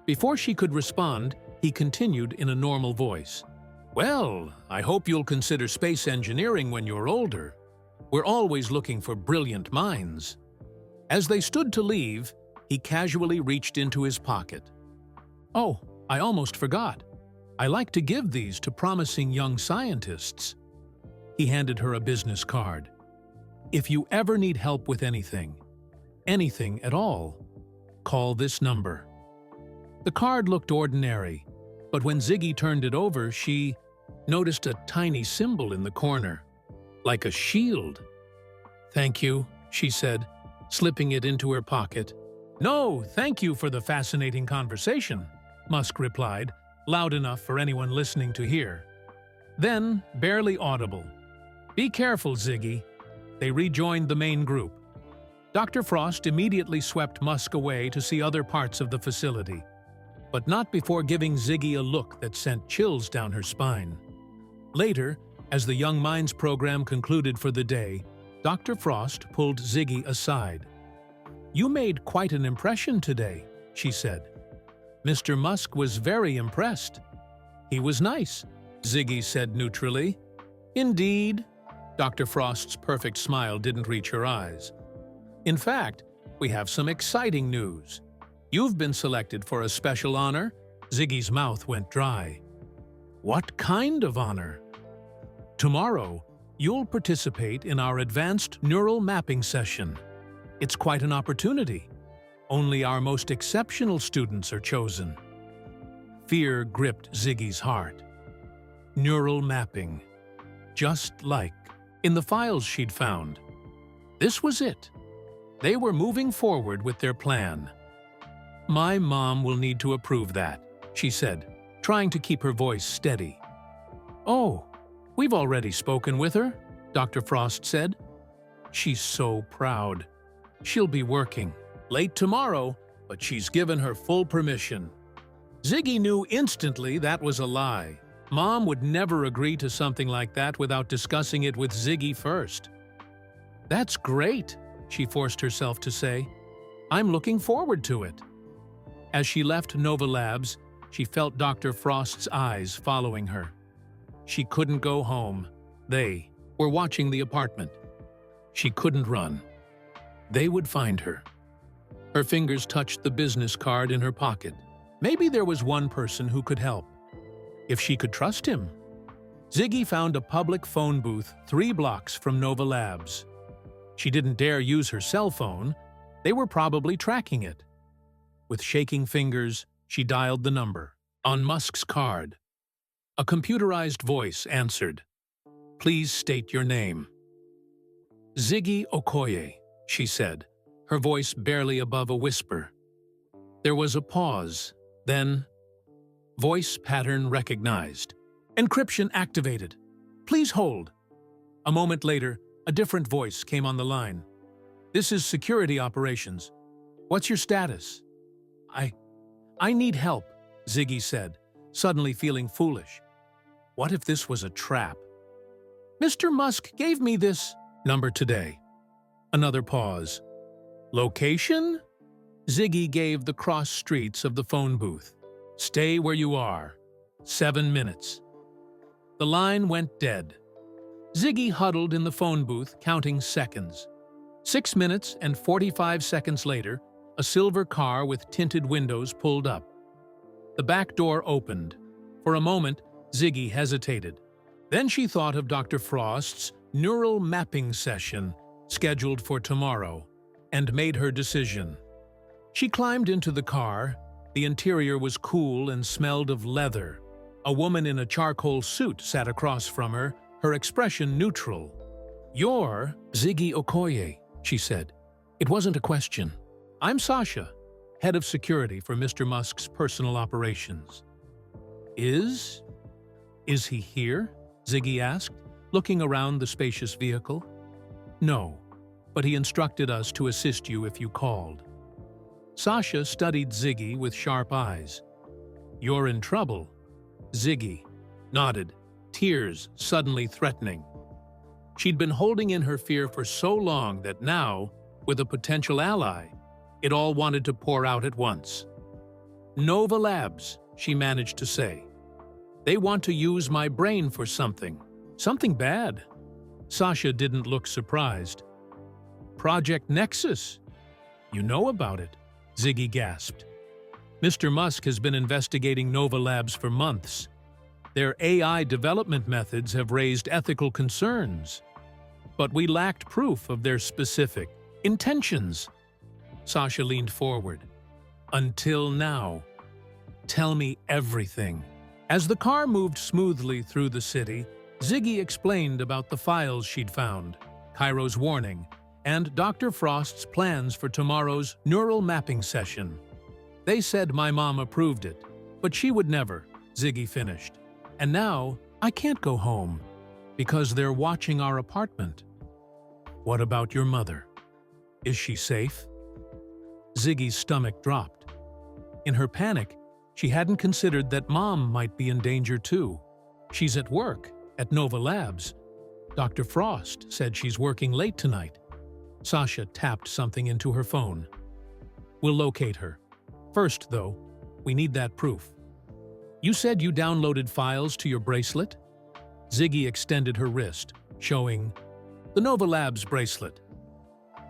A: Before she could respond, he continued in a normal voice. "Well, I hope you'll consider space engineering when you're older. We're always looking for brilliant minds." As they stood to leave, he casually reached into his pocket. "Oh, I almost forgot. I like to give these to promising young scientists." He handed her a business card. "If you ever need help with anything at all, call this number." The card looked ordinary, but when Ziggy turned it over, she noticed a tiny symbol in the corner, like a shield. "Thank you," she said, slipping it into her pocket. "No, thank you for the fascinating conversation," Musk replied, loud enough for anyone listening to hear. Then, barely audible, "Be careful, Ziggy." They rejoined the main group. Dr. Frost immediately swept Musk away to see other parts of the facility, but not before giving Ziggy a look that sent chills down her spine. Later, as the Young Minds program concluded for the day, Dr. Frost pulled Ziggy aside. "You made quite an impression today," she said. "Mr. Musk was very impressed." "He was nice," Ziggy said neutrally. "Indeed." Dr. Frost's perfect smile didn't reach her eyes. "In fact, we have some exciting news. You've been selected for a special honor." Ziggy's mouth went dry. "What kind of honor?" "Tomorrow, you'll participate in our advanced neural mapping session. It's quite an opportunity. Only our most exceptional students are chosen." Fear gripped Ziggy's heart. Neural mapping. Just like in the files she'd found. This was it. They were moving forward with their plan. "My mom will need to approve that," she said, trying to keep her voice steady. "Oh, we've already spoken with her," Dr. Frost said. "She's so proud. She'll be working late tomorrow, but she's given her full permission." Ziggy knew instantly that was a lie. Mom would never agree to something like that without discussing it with Ziggy first. "That's great," she forced herself to say. "I'm looking forward to it." As she left Nova Labs, she felt Dr. Frost's eyes following her. She couldn't go home. They were watching the apartment. She couldn't run. They would find her. Her fingers touched the business card in her pocket. Maybe there was one person who could help. If she could trust him. Ziggy found a public phone booth 3 blocks from Nova Labs. She didn't dare use her cell phone. They were probably tracking it. With shaking fingers, she dialed the number. On Musk's card, a computerized voice answered. "Please state your name." "Ziggy Okoye," she said, her voice barely above a whisper. There was a pause, then, "Voice pattern recognized. Encryption activated. Please hold." A moment later, a different voice came on the line. "This is security operations. What's your status?" I need help," Ziggy said, suddenly feeling foolish. What if this was a trap? "Mr. Musk gave me this number today." Another pause. "Location?" Ziggy gave the cross streets of the phone booth. "Stay where you are. 7 minutes." The line went dead. Ziggy huddled in the phone booth, counting seconds. 6 minutes and 45 seconds later, a silver car with tinted windows pulled up. The back door opened. For a moment, Ziggy hesitated. Then she thought of Dr. Frost's neural mapping session, scheduled for tomorrow, and made her decision. She climbed into the car. The interior was cool and smelled of leather. A woman in a charcoal suit sat across from her, her expression neutral. "You're Ziggy Okoye," she said. It wasn't a question. "I'm Sasha, head of security for Mr. Musk's personal operations." Is he here?" Ziggy asked, looking around the spacious vehicle. "No, but he instructed us to assist you if you called." Sasha studied Ziggy with sharp eyes. "You're in trouble." Ziggy nodded, tears suddenly threatening. She'd been holding in her fear for so long that now, with a potential ally, it all wanted to pour out at once. "Nova Labs," she managed to say. "They want to use my brain for something bad." Sasha didn't look surprised. "Project Nexus? You know about it," Ziggy gasped. "Mr. Musk has been investigating Nova Labs for months. Their AI development methods have raised ethical concerns. But we lacked proof of their specific intentions." Sasha leaned forward. "Until now. Tell me everything." As the car moved smoothly through the city, Ziggy explained about the files she'd found, Cairo's warning, and Dr. Frost's plans for tomorrow's neural mapping session. "They said my mom approved it, but she would never," Ziggy finished. "And now I can't go home because they're watching our apartment." "What about your mother? Is she safe?" Ziggy's stomach dropped. In her panic, she hadn't considered that Mom might be in danger too. She's at work, at Nova Labs. Dr. Frost said she's working late tonight. Sasha tapped something into her phone. "We'll locate her. First, though, we need that proof." "You said you downloaded files to your bracelet?" Ziggy extended her wrist, showing the Nova Labs bracelet.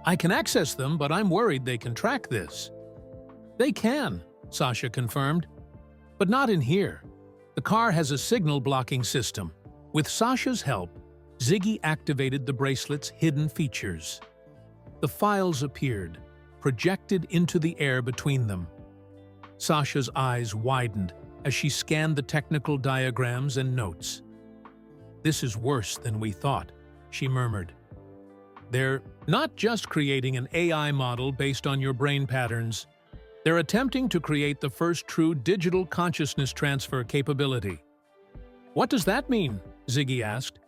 A: "I can access them, but I'm worried they can track this." "They can," Sasha confirmed. "But not in here. The car has a signal-blocking system." With Sasha's help, Ziggy activated the bracelet's hidden features. The files appeared, projected into the air between them. Sasha's eyes widened as she scanned the technical diagrams and notes. "This is worse than we thought," she murmured. "They're not just creating an AI model based on your brain patterns. They're attempting to create the first true digital consciousness transfer capability." "What does that mean?" Ziggy asked.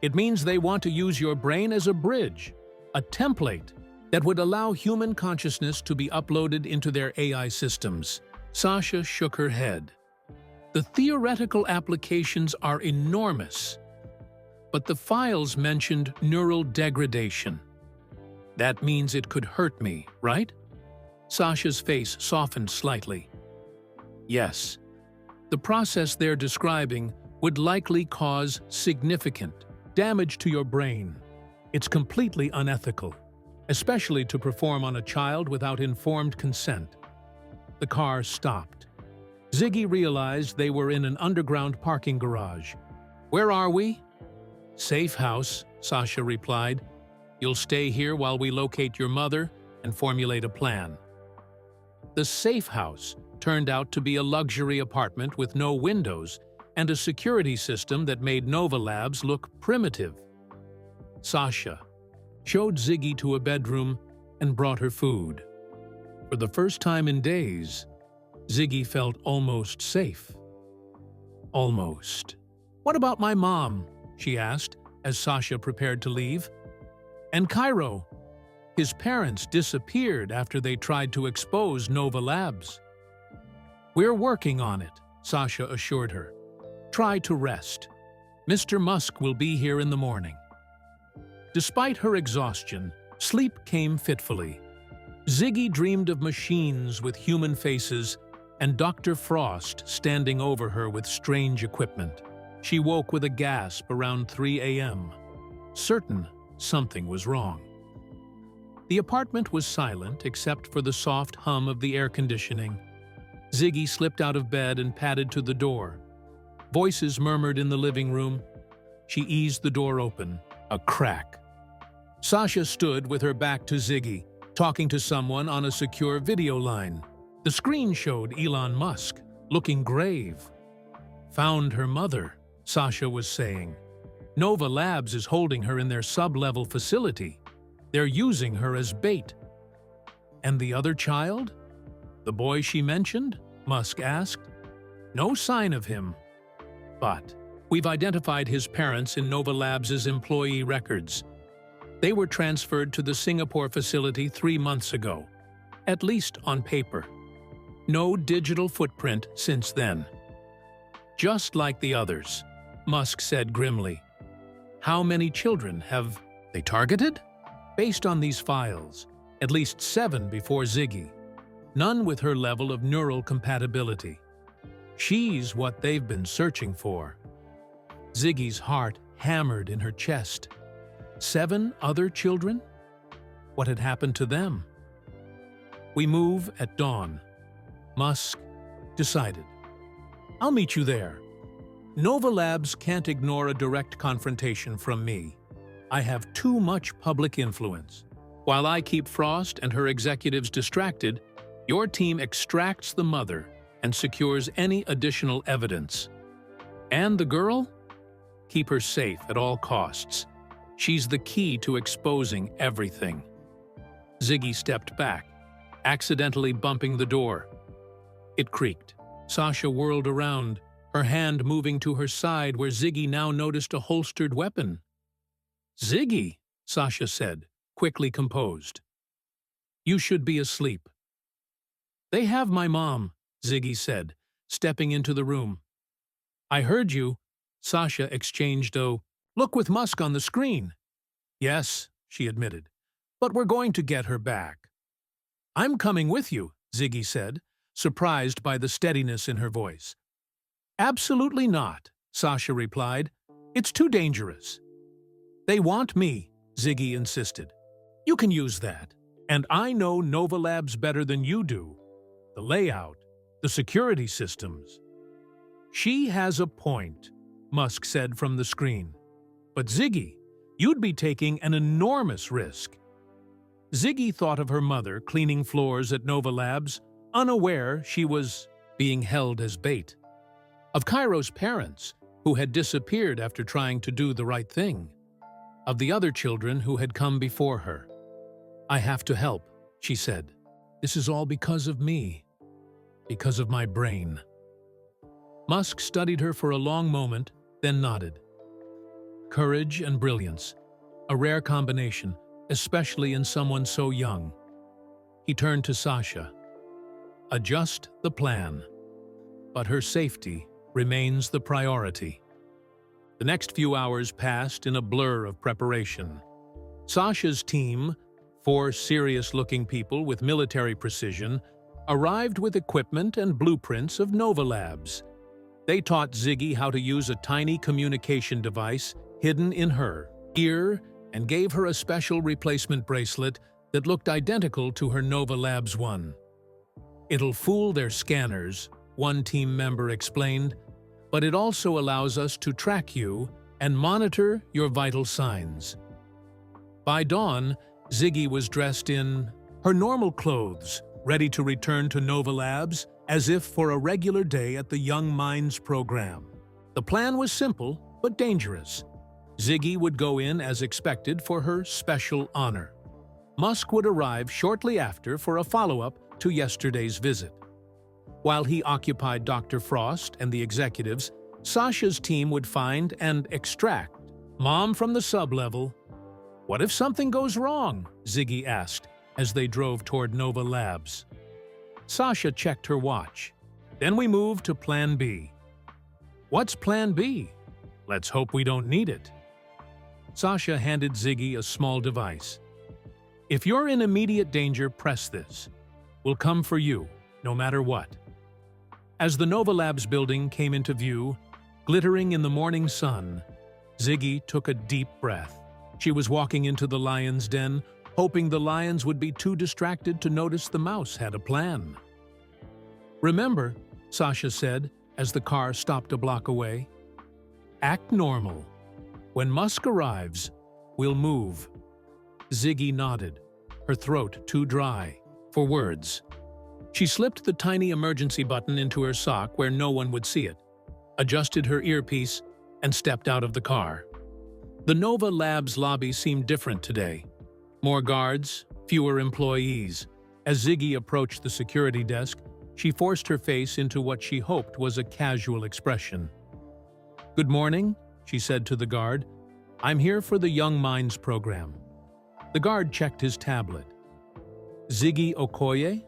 A: "It means they want to use your brain as a bridge, a template that would allow human consciousness to be uploaded into their AI systems." Sasha shook her head. "The theoretical applications are enormous, but the files mentioned neural degradation. That means it could hurt me, right?" Sasha's face softened slightly. "Yes. The process they're describing would likely cause significant damage to your brain. It's completely unethical, especially to perform on a child without informed consent. The car stopped. Ziggy realized they were in an underground parking garage. "Where are we?" "Safe house," Sasha replied. "You'll stay here while we locate your mother and formulate a plan." The safe house turned out to be a luxury apartment with no windows and a security system that made Nova Labs look primitive. Sasha showed Ziggy to a bedroom and brought her food. For the first time in days, Ziggy felt almost safe. Almost. "What about my mom?" she asked as Sasha prepared to leave. "And Cairo?" His parents disappeared after they tried to expose Nova Labs. "We're working on it," Sasha assured her. "Try to rest. Mr. Musk will be here in the morning." Despite her exhaustion, sleep came fitfully. Ziggy dreamed of machines with human faces and Dr. Frost standing over her with strange equipment. She woke with a gasp around 3 a.m., certain something was wrong. The apartment was silent except for the soft hum of the air conditioning. Ziggy slipped out of bed and padded to the door. Voices murmured in the living room. She eased the door open. A crack. Sasha stood with her back to Ziggy, talking to someone on a secure video line. The screen showed Elon Musk, looking grave. "Found her mother," Sasha was saying. "Nova Labs is holding her in their sub-level facility. They're using her as bait." "And the other child? The boy she mentioned?" Musk asked. "No sign of him. But we've identified his parents in Nova Labs' employee records. They were transferred to the Singapore facility 3 months ago, at least on paper. No digital footprint since then." "Just like the others," Musk said grimly. "How many children have they targeted?" "Based on these files, at least 7 before Ziggy. None with her level of neural compatibility. She's what they've been searching for." Ziggy's heart hammered in her chest. 7 other children? What had happened to them? "We move at dawn," Musk decided. "I'll meet you there. Nova Labs can't ignore a direct confrontation from me. I have too much public influence. While I keep Frost and her executives distracted, your team extracts the mother and secures any additional evidence. And the girl? Keep her safe at all costs. She's the key to exposing everything." Ziggy stepped back, accidentally bumping the door. It creaked. Sasha whirled around, her hand moving to her side where Ziggy now noticed a holstered weapon. "Ziggy," Sasha said, quickly composed. "You should be asleep." "They have my mom," Ziggy said, stepping into the room. "I heard you." Sasha exchanged a look with Musk on the screen. "Yes," she admitted, "but we're going to get her back." "I'm coming with you," Ziggy said, surprised by the steadiness in her voice. "Absolutely not," Sasha replied. "It's too dangerous." "They want me," Ziggy insisted. "You can use that. And I know Nova Labs better than you do. The layout, the security systems." "She has a point," Musk said from the screen. "But Ziggy, you'd be taking an enormous risk." Ziggy thought of her mother cleaning floors at Nova Labs, unaware she was being held as bait. Of Cairo's parents, who had disappeared after trying to do the right thing. Of the other children who had come before her. "I have to help," she said. "This is all because of me. Because of my brain." Musk studied her for a long moment, then nodded. Courage and brilliance, a rare combination, especially in someone so young. He turned to Sasha. "Adjust the plan. But her safety remains the priority." The next few hours passed in a blur of preparation. Sasha's team, 4 serious-looking people with military precision, arrived with equipment and blueprints of Nova Labs. They taught Ziggy how to use a tiny communication device hidden in her ear and gave her a special replacement bracelet that looked identical to her Nova Labs one. "It'll fool their scanners," one team member explained, "but it also allows us to track you and monitor your vital signs." By dawn, Ziggy was dressed in her normal clothes, ready to return to Nova Labs as if for a regular day at the Young Minds program. The plan was simple but dangerous. Ziggy would go in as expected for her special honor. Musk would arrive shortly after for a follow-up to yesterday's visit. While he occupied Dr. Frost and the executives, Sasha's team would find and extract Mom from the sub-level. "What if something goes wrong?" Ziggy asked as they drove toward Nova Labs. Sasha checked her watch. "Then we moved to Plan B." "What's Plan B?" "Let's hope we don't need it." Sasha handed Ziggy a small device. "If you're in immediate danger, press this. We'll come for you, no matter what." As the Nova Labs building came into view, glittering in the morning sun, Ziggy took a deep breath. She was walking into the lion's den, hoping the lions would be too distracted to notice the mouse had a plan. "Remember," Sasha said as the car stopped a block away, "act normal. When Musk arrives, we'll move." Ziggy nodded, her throat too dry for words. She slipped the tiny emergency button into her sock where no one would see it, adjusted her earpiece, and stepped out of the car. The Nova Labs lobby seemed different today. More guards, fewer employees. As Ziggy approached the security desk, she forced her face into what she hoped was a casual expression. "Good morning," she said to the guard. "I'm here for the Young Minds program." The guard checked his tablet. "Ziggy Okoye?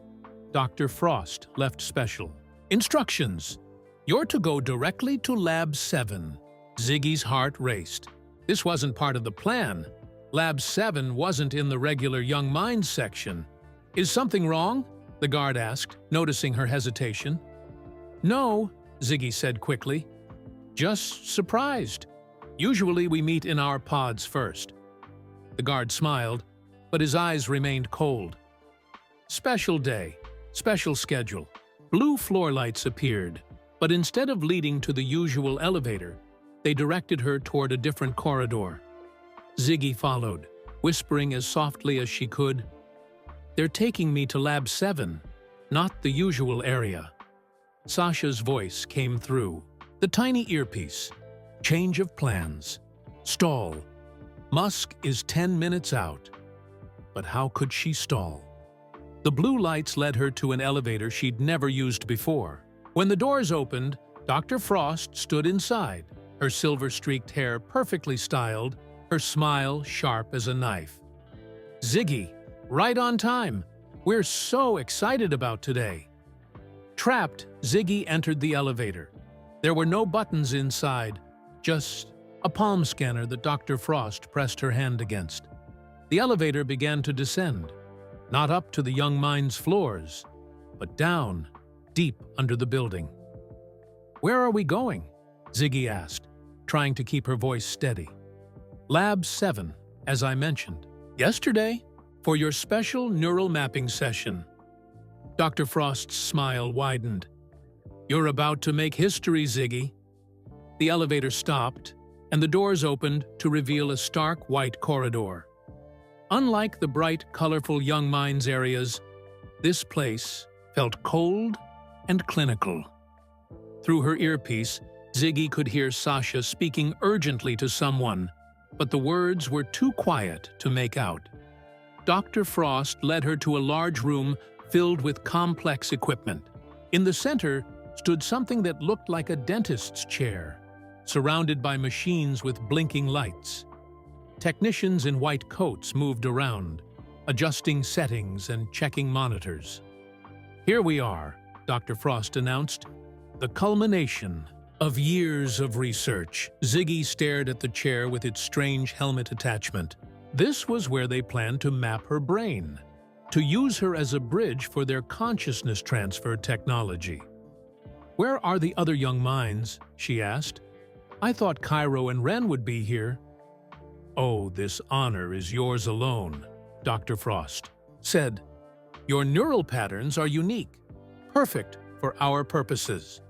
A: Dr. Frost left special. Instructions. You're to go directly to Lab 7. Ziggy's heart raced. This wasn't part of the plan. Lab 7 wasn't in the regular Young Minds section. "Is something wrong?" the guard asked, noticing her hesitation. "No," Ziggy said quickly. "Just surprised. Usually we meet in our pods first." The guard smiled, but his eyes remained cold. Special day, special schedule. Blue floor lights appeared, but instead of leading to the usual elevator, they directed her toward a different corridor. Ziggy followed, whispering as softly as she could, "They're taking me to Lab 7, not the usual area." Sasha's voice came through. The tiny earpiece. Change of plans. Stall. Musk is 10 minutes out. But how could she stall? The blue lights led her to an elevator she'd never used before. When the doors opened, Dr. Frost stood inside, her silver-streaked hair perfectly styled, her smile sharp as a knife. "Ziggy, right on time. We're so excited about today." Trapped, Ziggy entered the elevator. There were no buttons inside, just a palm scanner that Dr. Frost pressed her hand against. The elevator began to descend, not up to the Young Minds floors, but down, deep under the building. "Where are we going?" Ziggy asked, trying to keep her voice steady. "Lab 7, as I mentioned. Yesterday, for your special neural mapping session." Dr. Frost's smile widened. "You're about to make history, Ziggy." The elevator stopped, and the doors opened to reveal a stark white corridor. Unlike the bright, colorful Young Minds areas, this place felt cold and clinical. Through her earpiece, Ziggy could hear Sasha speaking urgently to someone, but the words were too quiet to make out. Dr. Frost led her to a large room filled with complex equipment. In the center stood something that looked like a dentist's chair, surrounded by machines with blinking lights. Technicians in white coats moved around, adjusting settings and checking monitors. "Here we are," Dr. Frost announced, "the culmination of years of research." Ziggy stared at the chair with its strange helmet attachment. This was where they planned to map her brain, to use her as a bridge for their consciousness transfer technology. "Where are the other Young Minds?" she asked. I thought Cairo and Ren would be here." "Oh, this honor is yours alone," Dr. Frost said. "Your neural patterns are unique, perfect for our purposes."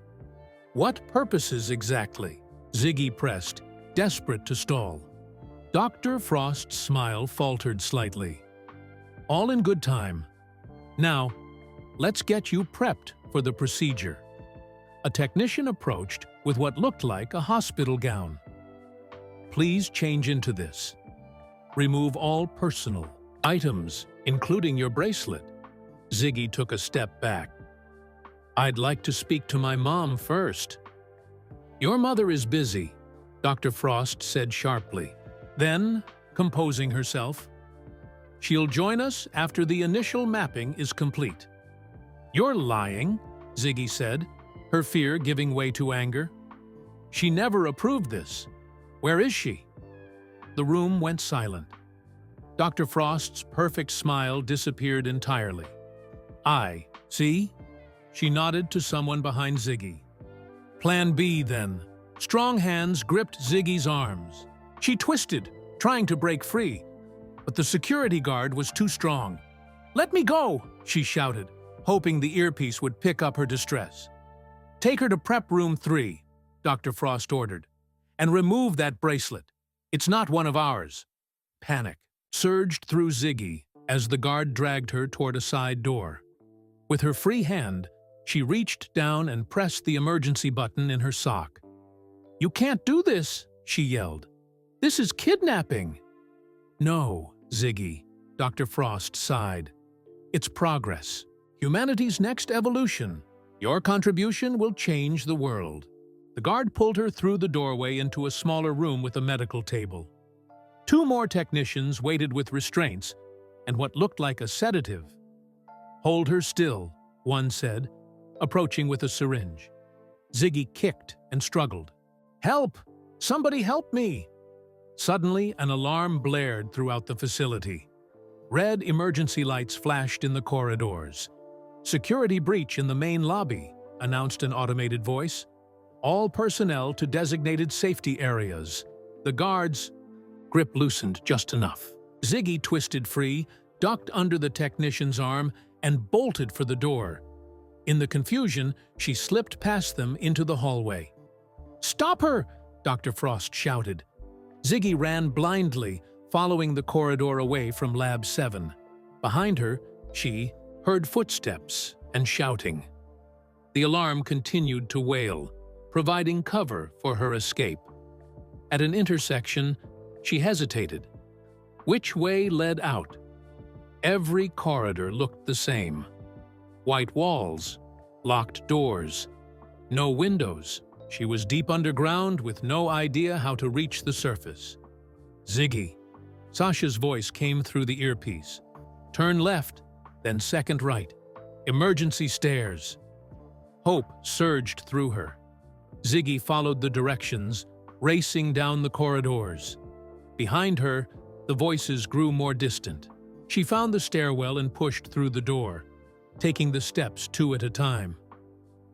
A: "What purposes exactly?" Ziggy pressed, desperate to stall. Dr. Frost's smile faltered slightly. "All in good time. Now, let's get you prepped for the procedure." A technician approached with what looked like a hospital gown. "Please change into this. Remove all personal items, including your bracelet." Ziggy took a step back. "I'd like to speak to my mom first." "Your mother is busy," Dr. Frost said sharply. Then, composing herself, "She'll join us after the initial mapping is complete." "You're lying," Ziggy said, her fear giving way to anger. "She never approved this. Where is she?" The room went silent. Dr. Frost's perfect smile disappeared entirely. See?" She nodded to someone behind Ziggy. "Plan B, then." Strong hands gripped Ziggy's arms. She twisted, trying to break free, but the security guard was too strong. "Let me go!" she shouted, hoping the earpiece would pick up her distress. "Take her to Prep Room 3, Dr. Frost ordered, and remove that bracelet. It's not one of ours." Panic surged through Ziggy as the guard dragged her toward a side door. With her free hand, she reached down and pressed the emergency button in her sock. "You can't do this," she yelled. "This is kidnapping." "No, Ziggy," Dr. Frost sighed. "It's progress. Humanity's next evolution. Your contribution will change the world." The guard pulled her through the doorway into a smaller room with a medical table. Two more technicians waited with restraints and what looked like a sedative. "Hold her still," one said, approaching with a syringe. Ziggy kicked and struggled. "Help! Somebody help me!" Suddenly, an alarm blared throughout the facility. Red emergency lights flashed in the corridors. "Security breach in the main lobby," announced an automated voice. "All personnel to designated safety areas." The guard's grip loosened just enough. Ziggy twisted free, ducked under the technician's arm, and bolted for the door. In the confusion, she slipped past them into the hallway. "Stop her!" Dr. Frost shouted. Ziggy ran blindly, following the corridor away from Lab 7. Behind her, she heard footsteps and shouting. The alarm continued to wail, providing cover for her escape. At an intersection, she hesitated. Which way led out? Every corridor looked the same. White walls, locked doors, no windows. She was deep underground with no idea how to reach the surface. "Ziggy," Sasha's voice came through the earpiece. "Turn left, then second right. Emergency stairs." Hope surged through her. Ziggy followed the directions, racing down the corridors. Behind her, the voices grew more distant. She found the stairwell and pushed through the door, taking the steps two at a time.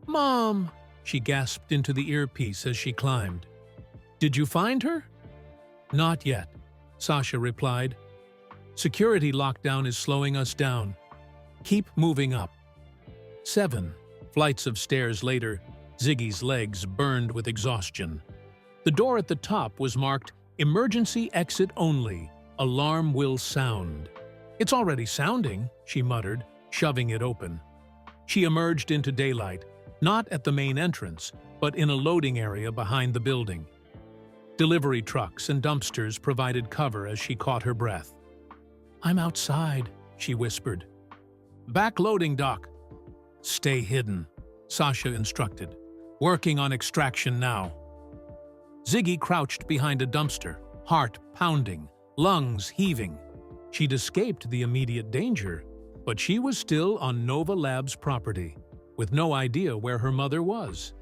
A: "Mom!" she gasped into the earpiece as she climbed. "Did you find her?" "Not yet," Sasha replied. "Security lockdown is slowing us down. Keep moving up." 7 flights of stairs later, Ziggy's legs burned with exhaustion. The door at the top was marked "Emergency Exit Only. Alarm will sound." "It's already sounding," she muttered, shoving it open. She emerged into daylight, not at the main entrance, but in a loading area behind the building. Delivery trucks and dumpsters provided cover as she caught her breath. "I'm outside," she whispered. "Backloading, Doc." "Stay hidden," Sasha instructed. "Working on extraction now." Ziggy crouched behind a dumpster, heart pounding, lungs heaving. She'd escaped the immediate danger, but she was still on Nova Labs property, with no idea where her mother was.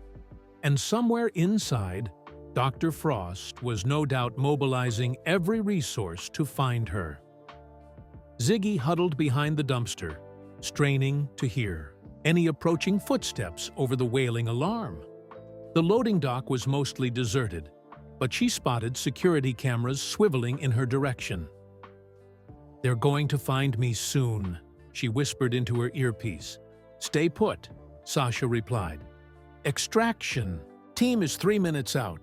A: And somewhere inside, Dr. Frost was no doubt mobilizing every resource to find her. Ziggy huddled behind the dumpster, straining to hear any approaching footsteps over the wailing alarm. The loading dock was mostly deserted, but she spotted security cameras swiveling in her direction. "They're going to find me soon," she whispered into her earpiece. "Stay put," Sasha replied. "Extraction. Team is 3 minutes out.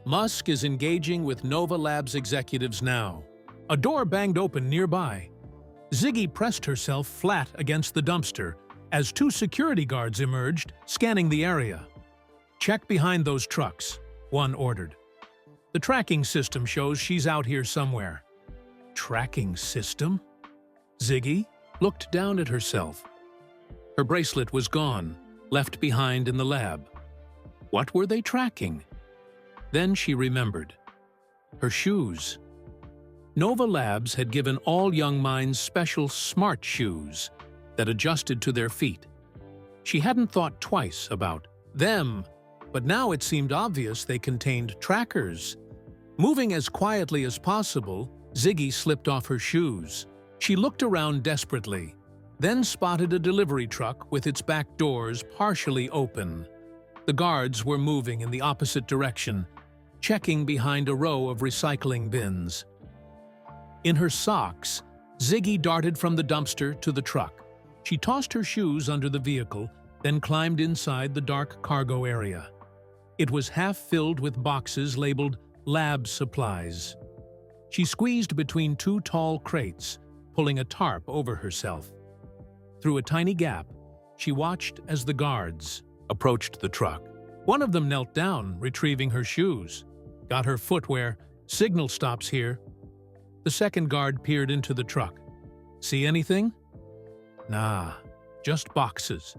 A: Musk is engaging with Nova Labs executives now." A door banged open nearby. Ziggy pressed herself flat against the dumpster as 2 security guards emerged, scanning the area. "Check behind those trucks," one ordered. "The tracking system shows she's out here somewhere." Tracking system? Ziggy looked down at herself. Her bracelet was gone, left behind in the lab. What were they tracking? Then she remembered. Her shoes. Nova Labs had given all young minds special smart shoes that adjusted to their feet. She hadn't thought twice about them, but now it seemed obvious they contained trackers. Moving as quietly as possible, Ziggy slipped off her shoes. She looked around desperately, then spotted a delivery truck with its back doors partially open. The guards were moving in the opposite direction, checking behind a row of recycling bins. In her socks, Ziggy darted from the dumpster to the truck. She tossed her shoes under the vehicle, then climbed inside the dark cargo area. It was half filled with boxes labeled lab supplies. She squeezed between 2 tall crates, pulling a tarp over herself. Through a tiny gap, she watched as the guards approached the truck. One of them knelt down, retrieving her shoes. "Got her footwear. Signal stops here." The second guard peered into the truck. "See anything?" "Nah, just boxes."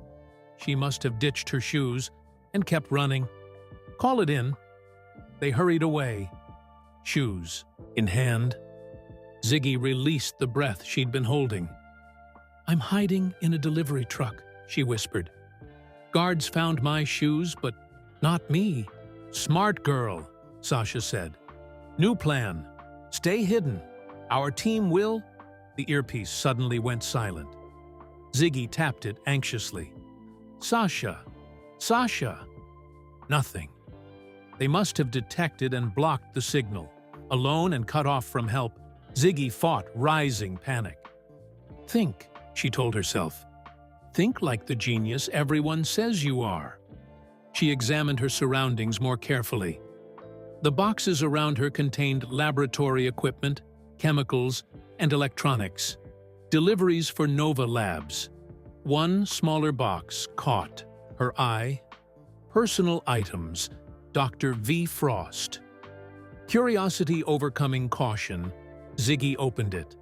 A: She must have ditched her shoes and kept running. "Call it in." They hurried away, shoes in hand. Ziggy released the breath she'd been holding. "I'm hiding in a delivery truck," she whispered. "Guards found my shoes, but not me." "Smart girl," Sasha said. "New plan. Stay hidden. Our team will—" The earpiece suddenly went silent. Ziggy tapped it anxiously. "Sasha! Sasha!" Nothing. They must have detected and blocked the signal. Alone and cut off from help, Ziggy fought rising panic. "Think," she told herself. "Think like the genius everyone says you are." She examined her surroundings more carefully. The boxes around her contained laboratory equipment, chemicals, and electronics. Deliveries for Nova Labs. One smaller box caught her eye. Personal items, Dr. V. Frost. Curiosity overcoming caution, Ziggy opened it.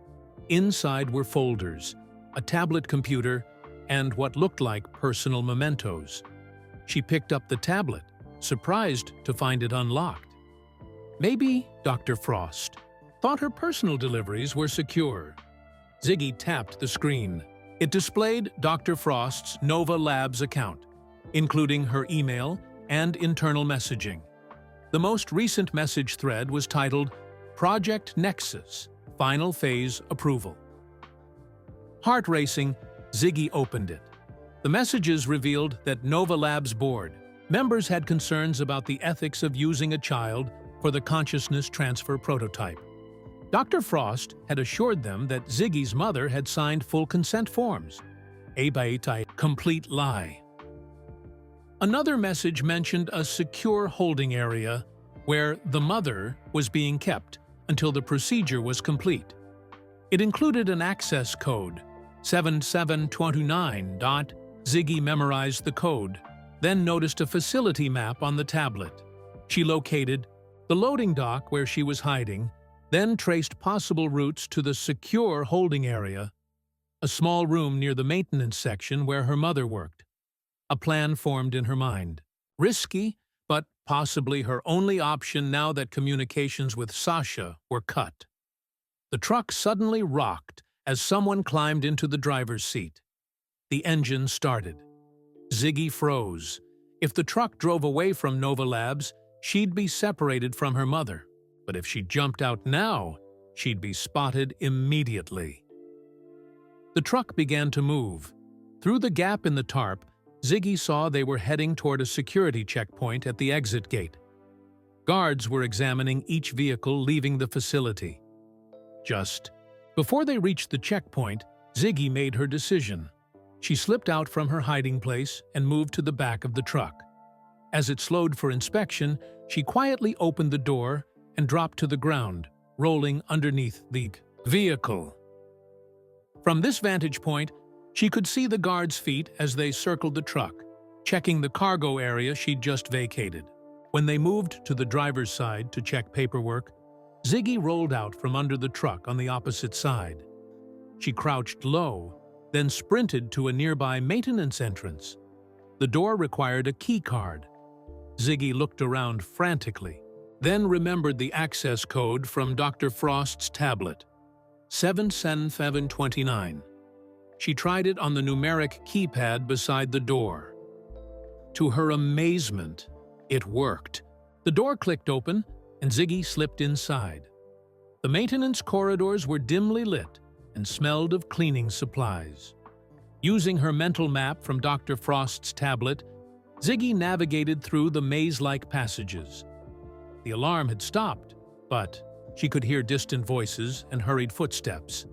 A: Inside were folders, a tablet computer, and what looked like personal mementos. She picked up the tablet, surprised to find it unlocked. Maybe Dr. Frost thought her personal deliveries were secure. Ziggy tapped the screen. It displayed Dr. Frost's Nova Labs account, including her email and internal messaging. The most recent message thread was titled Project Nexus, Final Phase Approval. Heart racing, Ziggy opened it. The messages revealed that Nova Labs board members had concerns about the ethics of using a child for the consciousness transfer prototype. Dr. Frost had assured them that Ziggy's mother had signed full consent forms. A complete lie. Another message mentioned a secure holding area where the mother was being kept until the procedure was complete. It included an access code, 7729. Ziggy memorized the code, then noticed a facility map on the tablet. She located the loading dock where she was hiding, then traced possible routes to the secure holding area, a small room near the maintenance section where her mother worked. A plan formed in her mind. Risky, but possibly her only option now that communications with Sasha were cut. The truck suddenly rocked as someone climbed into the driver's seat. The engine started. Ziggy froze. If the truck drove away from Nova Labs, she'd be separated from her mother. But if she jumped out now, she'd be spotted immediately. The truck began to move. Through the gap in the tarp, Ziggy saw they were heading toward a security checkpoint at the exit gate. Guards were examining each vehicle leaving the facility. Just before they reached the checkpoint, Ziggy made her decision. She slipped out from her hiding place and moved to the back of the truck. As it slowed for inspection, she quietly opened the door and dropped to the ground, rolling underneath the vehicle. From this vantage point, she could see the guards' feet as they circled the truck, checking the cargo area she'd just vacated. When they moved to the driver's side to check paperwork, Ziggy rolled out from under the truck on the opposite side. She crouched low, then sprinted to a nearby maintenance entrance. The door required a key card. Ziggy looked around frantically, then remembered the access code from Dr. Frost's tablet, 7729. She tried it on the numeric keypad beside the door. To her amazement, it worked. The door clicked open, and Ziggy slipped inside. The maintenance corridors were dimly lit and smelled of cleaning supplies. Using her mental map from Dr. Frost's tablet, Ziggy navigated through the maze-like passages. The alarm had stopped, but she could hear distant voices and hurried footsteps.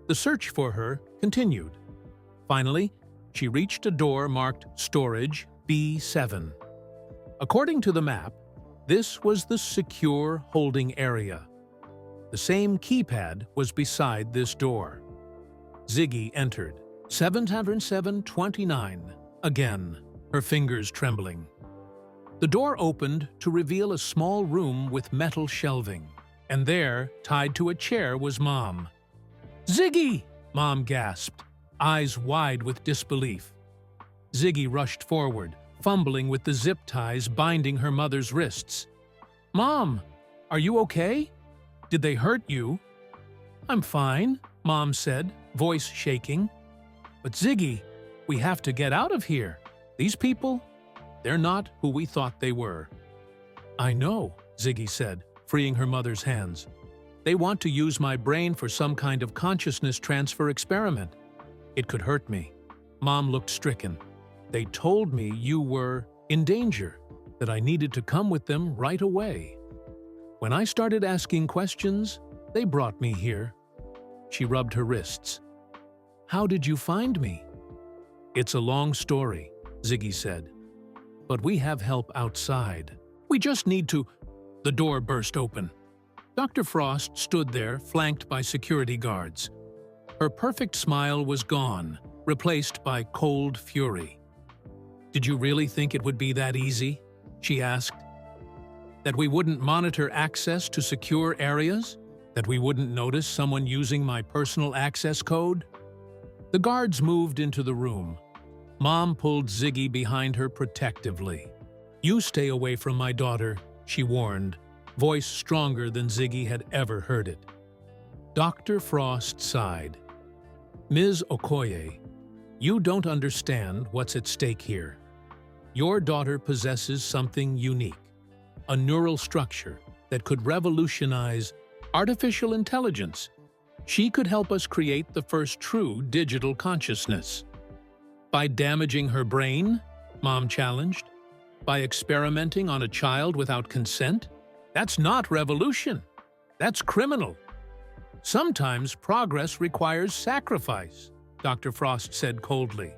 A: The search for her continued. Finally, she reached a door marked Storage B7. According to the map, this was the secure holding area. The same keypad was beside this door. Ziggy entered. 70729. Again, her fingers trembling. The door opened to reveal a small room with metal shelving, and there, tied to a chair, was Mom. "Ziggy!" Mom gasped, eyes wide with disbelief. Ziggy rushed forward, fumbling with the zip ties binding her mother's wrists. "Mom, are you okay? Did they hurt you?" "I'm fine," Mom said, voice shaking. "But Ziggy, we have to get out of here. These people, they're not who we thought they were." "I know," Ziggy said, freeing her mother's hands. "They want to use my brain for some kind of consciousness transfer experiment. It could hurt me." Mom looked stricken. "They told me you were in danger, that I needed to come with them right away. When I started asking questions, they brought me here." She rubbed her wrists. "How did you find me?" "It's a long story," Ziggy said. "But we have help outside. We just need to—" The door burst open. Dr. Frost stood there, flanked by security guards. Her perfect smile was gone, replaced by cold fury. "Did you really think it would be that easy?" she asked. "That we wouldn't monitor access to secure areas? That we wouldn't notice someone using my personal access code?" The guards moved into the room. Mom pulled Ziggy behind her protectively. "You stay away from my daughter," she warned, voice stronger than Ziggy had ever heard it. Dr. Frost sighed. "Ms. Okoye, you don't understand what's at stake here. Your daughter possesses something unique, a neural structure that could revolutionize artificial intelligence. She could help us create the first true digital consciousness." "By damaging her brain?" Mom challenged. "By experimenting on a child without consent? That's not revolution. That's criminal." "Sometimes progress requires sacrifice," Dr. Frost said coldly.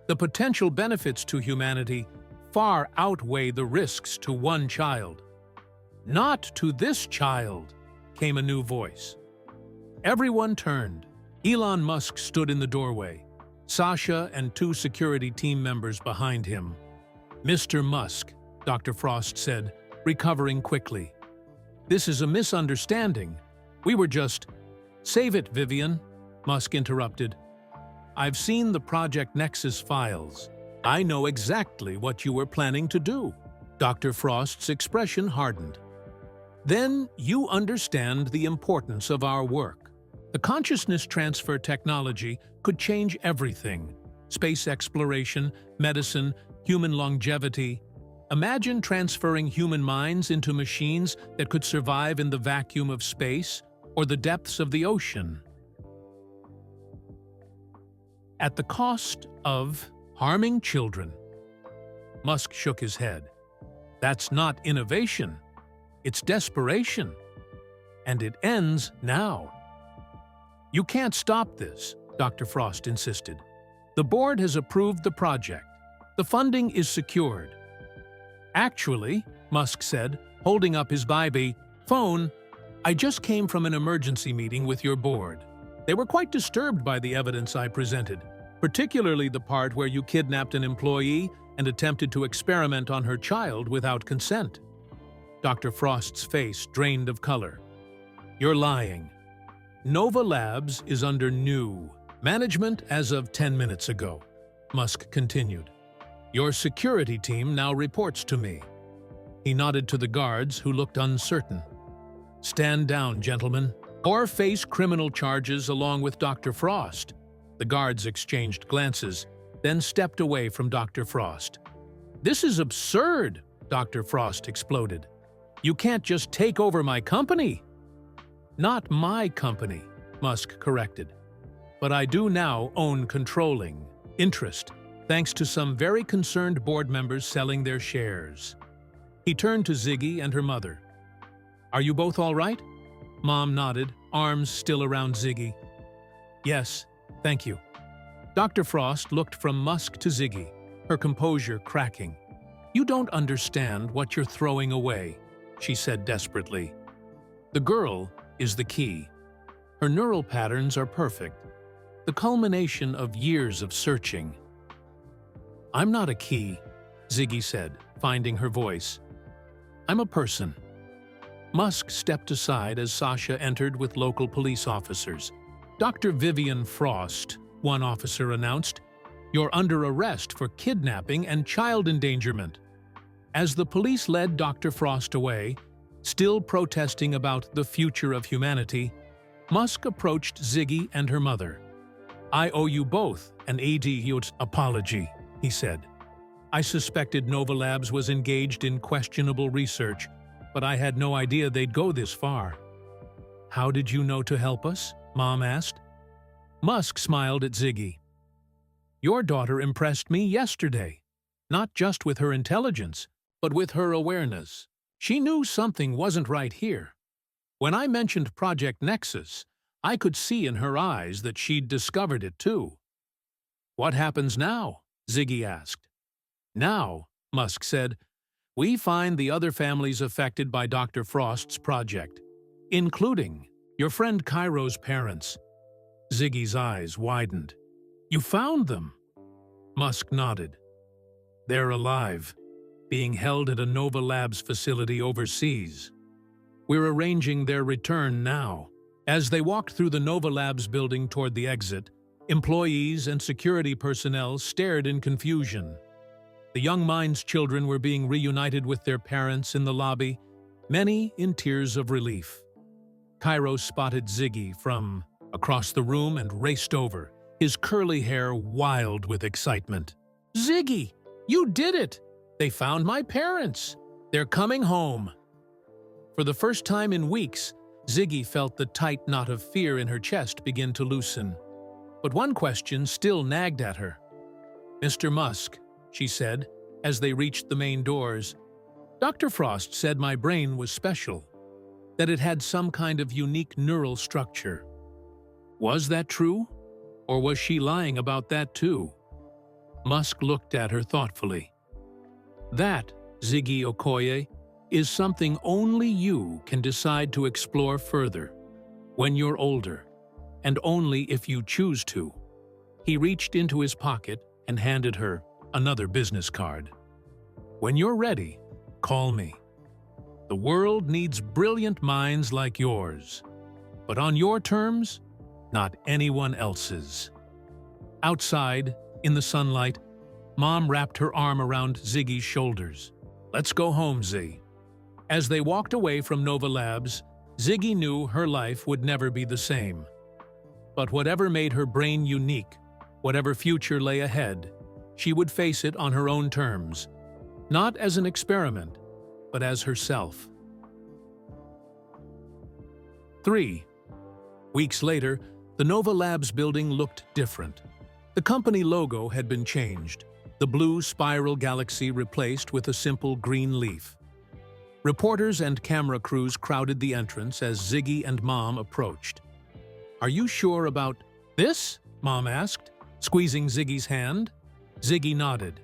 A: "The potential benefits to humanity far outweigh the risks to one child." "Not to this child," came a new voice. Everyone turned. Elon Musk stood in the doorway, Sasha and two security team members behind him. "Mr. Musk," Dr. Frost said, recovering quickly. "This is a misunderstanding. We were just—" "Save it, Vivian," Musk interrupted. "I've seen the Project Nexus files. I know exactly what you were planning to do." Dr. Frost's expression hardened. "Then you understand the importance of our work. The consciousness transfer technology could change everything: space exploration, medicine, human longevity. Imagine transferring human minds into machines that could survive in the vacuum of space or the depths of the ocean, at the cost of harming children." Musk shook his head. "That's not innovation. It's desperation. And it ends now. You can't stop this, Dr. Frost insisted. The board has approved the project. The funding is secured. Actually, Musk said, holding up his phone, I just came from an emergency meeting with your board. They were quite disturbed by the evidence I presented, particularly the part where you kidnapped an employee and attempted to experiment on her child without consent. Dr. Frost's face drained of color. You're lying. Nova Labs is under new management as of 10 minutes ago, Musk continued. Your security team now reports to me. He nodded to the guards, who looked uncertain. Stand down, gentlemen, or face criminal charges along with Dr. Frost. The guards exchanged glances, then stepped away from Dr. Frost. This is absurd, Dr. Frost exploded. You can't just take over my company. Not my company, Musk corrected. But I do now own controlling interest, thanks to some very concerned board members selling their shares. He turned to Ziggy and her mother. Are you both all right? Mom nodded, arms still around Ziggy. Yes, thank you. Dr. Frost looked from Musk to Ziggy, her composure cracking. You don't understand what you're throwing away, she said desperately. The girl is the key. Her neural patterns are perfect, the culmination of years of searching. I'm not a key, Ziggy said, finding her voice. I'm a person. Musk stepped aside as Sasha entered with local police officers. Dr. Vivian Frost, one officer announced, you're under arrest for kidnapping and child endangerment. As the police led Dr. Frost away, still protesting about the future of humanity, Musk approached Ziggy and her mother. I owe you both an idiot apology, he said. I suspected Nova Labs was engaged in questionable research, but I had no idea they'd go this far. How did you know to help us? Mom asked. Musk smiled at Ziggy. Your daughter impressed me yesterday, not just with her intelligence, but with her awareness. She knew something wasn't right here. When I mentioned Project Nexus, I could see in her eyes that she'd discovered it too. What happens now? Ziggy asked. Now, Musk said, we find the other families affected by Dr. Frost's project, including your friend Cairo's parents. Ziggy's eyes widened. You found them? Musk nodded. They're alive, being held at a Nova Labs facility overseas. We're arranging their return now. As they walked through the Nova Labs building toward the exit, employees and security personnel stared in confusion. The young mind's children were being reunited with their parents in the lobby, many in tears of relief. Cairo spotted Ziggy from across the room and raced over, his curly hair wild with excitement. Ziggy, you did it! They found my parents! They're coming home! For the first time in weeks, Ziggy felt the tight knot of fear in her chest begin to loosen. But one question still nagged at her. Mr. Musk, she said, as they reached the main doors, Dr. Frost said my brain was special, that it had some kind of unique neural structure. Was that true? Or was she lying about that too? Musk looked at her thoughtfully. That, Ziggy Okoye, is something only you can decide to explore further, when you're older, and only if you choose to. He reached into his pocket and handed her another business card. When you're ready, call me. The world needs brilliant minds like yours, but on your terms, not anyone else's. Outside, in the sunlight, Mom wrapped her arm around Ziggy's shoulders. Let's go home, Z. As they walked away from Nova Labs, Ziggy knew her life would never be the same. But whatever made her brain unique, whatever future lay ahead, she would face it on her own terms, not as an experiment, but as herself. 3. Weeks later, the Nova Labs building looked different. The company logo had been changed, the blue spiral galaxy replaced with a simple green leaf. Reporters and camera crews crowded the entrance as Ziggy and Mom approached. "Are you sure about this?" Mom asked, squeezing Ziggy's hand. Ziggy nodded.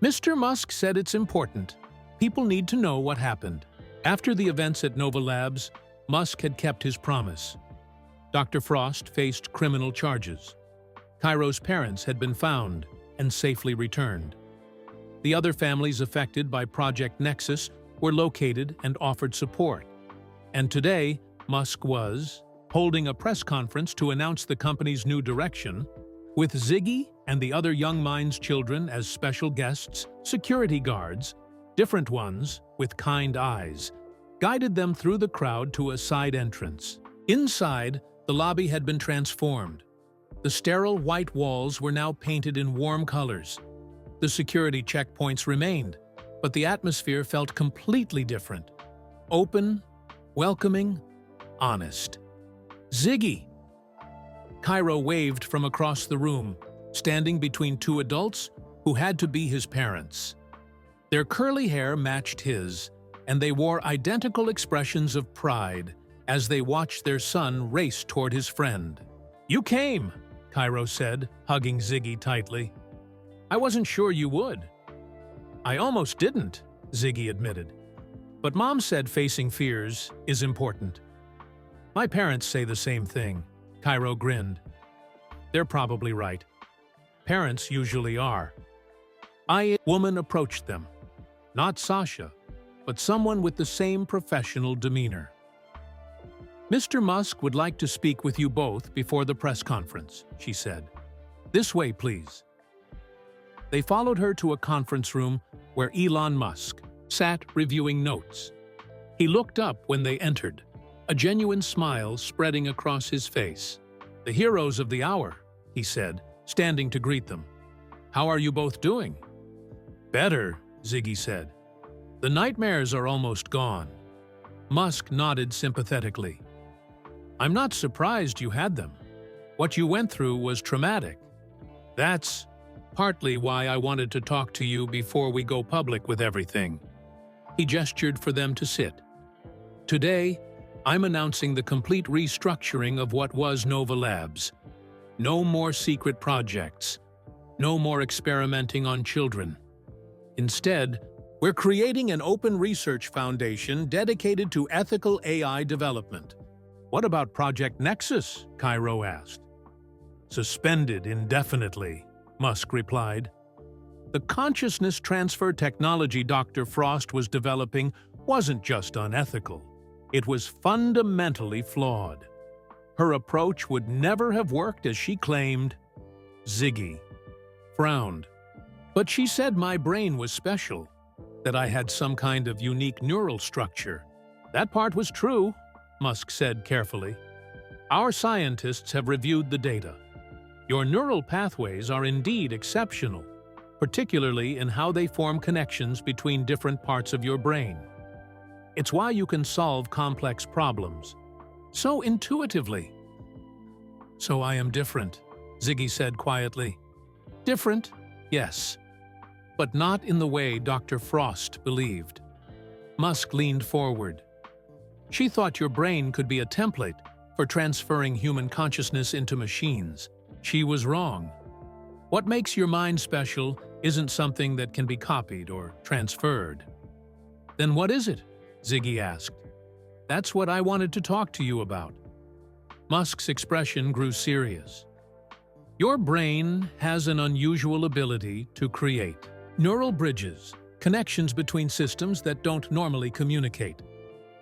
A: "Mr. Musk said it's important. People need to know what happened." After the events at Nova Labs, Musk had kept his promise. Dr. Frost faced criminal charges. Cairo's parents had been found and safely returned. The other families affected by Project Nexus were located and offered support. And today, Musk was holding a press conference to announce the company's new direction. With Ziggy and the other Young Minds children as special guests, security guards, different ones with kind eyes, guided them through the crowd to a side entrance. Inside, the lobby had been transformed. The sterile white walls were now painted in warm colors. The security checkpoints remained, but the atmosphere felt completely different. Open, welcoming, honest. "Ziggy!" Cairo waved from across the room, standing between two adults who had to be his parents. Their curly hair matched his, and they wore identical expressions of pride as they watched their son race toward his friend. "You came," Cairo said, hugging Ziggy tightly. "I wasn't sure you would." "I almost didn't," Ziggy admitted. "But Mom said facing fears is important." "My parents say the same thing," Cairo grinned. "They're probably right. Parents usually are." A woman approached them. Not Sasha, but someone with the same professional demeanor. "Mr. Musk would like to speak with you both before the press conference," she said. "This way, please." They followed her to a conference room where Elon Musk sat reviewing notes. He looked up when they entered, a genuine smile spreading across his face. "The heroes of the hour," he said, standing to greet them. "How are you both doing?" "Better," Ziggy said. "The nightmares are almost gone." Musk nodded sympathetically. "I'm not surprised you had them. What you went through was traumatic. That's partly why I wanted to talk to you before we go public with everything." He gestured for them to sit. "Today, I'm announcing the complete restructuring of what was Nova Labs. No more secret projects. No more experimenting on children. Instead, we're creating an open research foundation dedicated to ethical AI development." "What about Project Nexus?" Cairo asked. "Suspended indefinitely," Musk replied. "The consciousness transfer technology Dr. Frost was developing wasn't just unethical. It was fundamentally flawed. Her approach would never have worked as she claimed." Ziggy frowned. "But she said my brain was special, that I had some kind of unique neural structure." "That part was true," Musk said carefully. "Our scientists have reviewed the data. Your neural pathways are indeed exceptional, particularly in how they form connections between different parts of your brain. It's why you can solve complex problems so intuitively." "So I am different," Ziggy said quietly. "Different, yes, but not in the way Dr. Frost believed." Musk leaned forward. "She thought your brain could be a template for transferring human consciousness into machines. She was wrong. What makes your mind special isn't something that can be copied or transferred." "Then what is it?" Ziggy asked. "That's what I wanted to talk to you about." Musk's expression grew serious. "Your brain has an unusual ability to create neural bridges, connections between systems that don't normally communicate.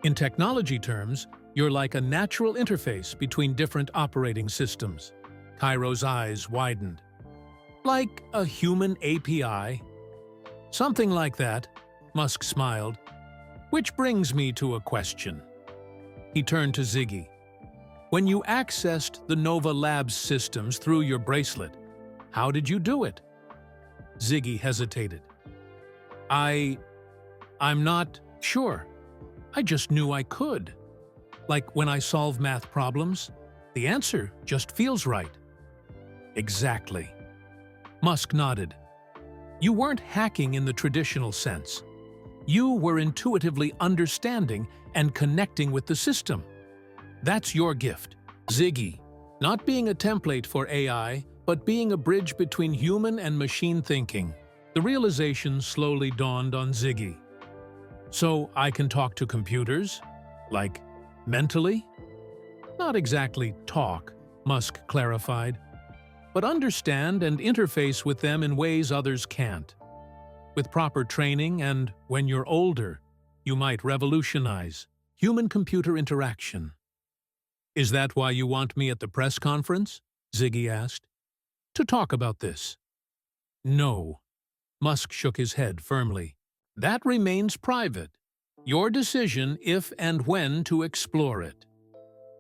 A: In technology terms, you're like a natural interface between different operating systems." Cairo's eyes widened. "Like a human API?" "Something like that," Musk smiled. "Which brings me to a question." He turned to Ziggy. "When you accessed the Nova Labs systems through your bracelet, how did you do it?" Ziggy hesitated. I'm not sure. I just knew I could. Like when I solve math problems, the answer just feels right." "Exactly." Musk nodded. "You weren't hacking in the traditional sense. You were intuitively understanding and connecting with the system. That's your gift. Ziggy, not being a template for AI, but being a bridge between human and machine thinking. The realization slowly dawned on Ziggy. So I can talk to computers? Like, mentally? Not exactly talk, Musk clarified, but understand and interface with them in ways others can't. With proper training and, when you're older, you might revolutionize human-computer interaction. Is that why you want me at the press conference? Ziggy asked. To talk about this. No. Musk shook his head firmly. That remains private. Your decision if and when to explore it.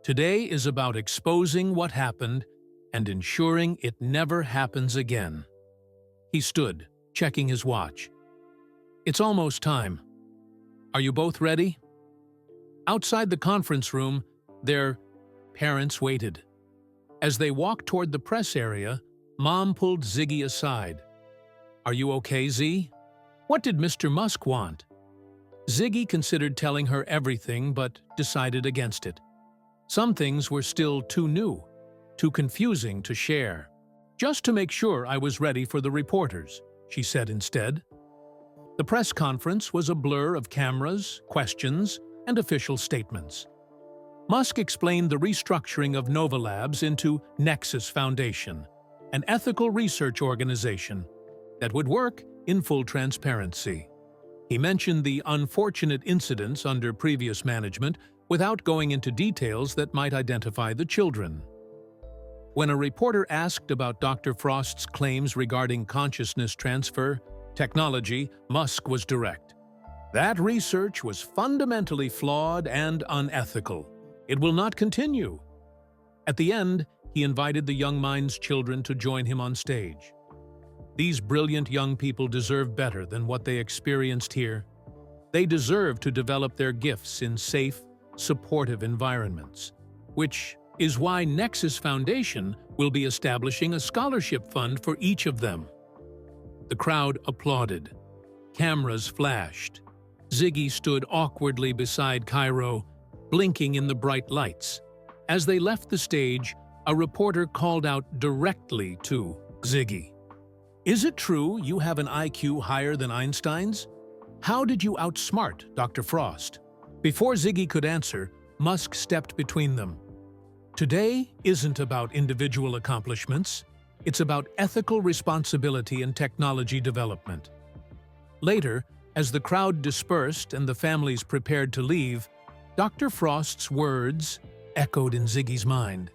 A: Today is about exposing what happened and ensuring it never happens again. He stood, checking his watch. It's almost time. Are you both ready? Outside the conference room, their parents waited. As they walked toward the press area, Mom pulled Ziggy aside. Are you okay, Z? What did Mr. Musk want? Ziggy considered telling her everything but decided against it. Some things were still too new, too confusing to share. Just to make sure I was ready for the reporters, she said instead. The press conference was a blur of cameras, questions, and official statements. Musk explained the restructuring of Nova Labs into Nexus Foundation, an ethical research organization that would work in full transparency. He mentioned the unfortunate incidents under previous management without going into details that might identify the children. When a reporter asked about Dr. Frost's claims regarding consciousness transfer technology, Musk was direct. That research was fundamentally flawed and unethical. It will not continue. At the end, he invited the young minds' children to join him on stage. These brilliant young people deserve better than what they experienced here. They deserve to develop their gifts in safe, supportive environments, which is why Nexus Foundation will be establishing a scholarship fund for each of them. The crowd applauded. Cameras flashed. Ziggy stood awkwardly beside Cairo, blinking in the bright lights. As they left the stage, a reporter called out directly to Ziggy. Is it true you have an IQ higher than Einstein's? How did you outsmart Dr. Frost? Before Ziggy could answer, Musk stepped between them. Today isn't about individual accomplishments. It's about ethical responsibility and technology development. Later, as the crowd dispersed and the families prepared to leave, Dr. Frost's words echoed in Ziggy's mind.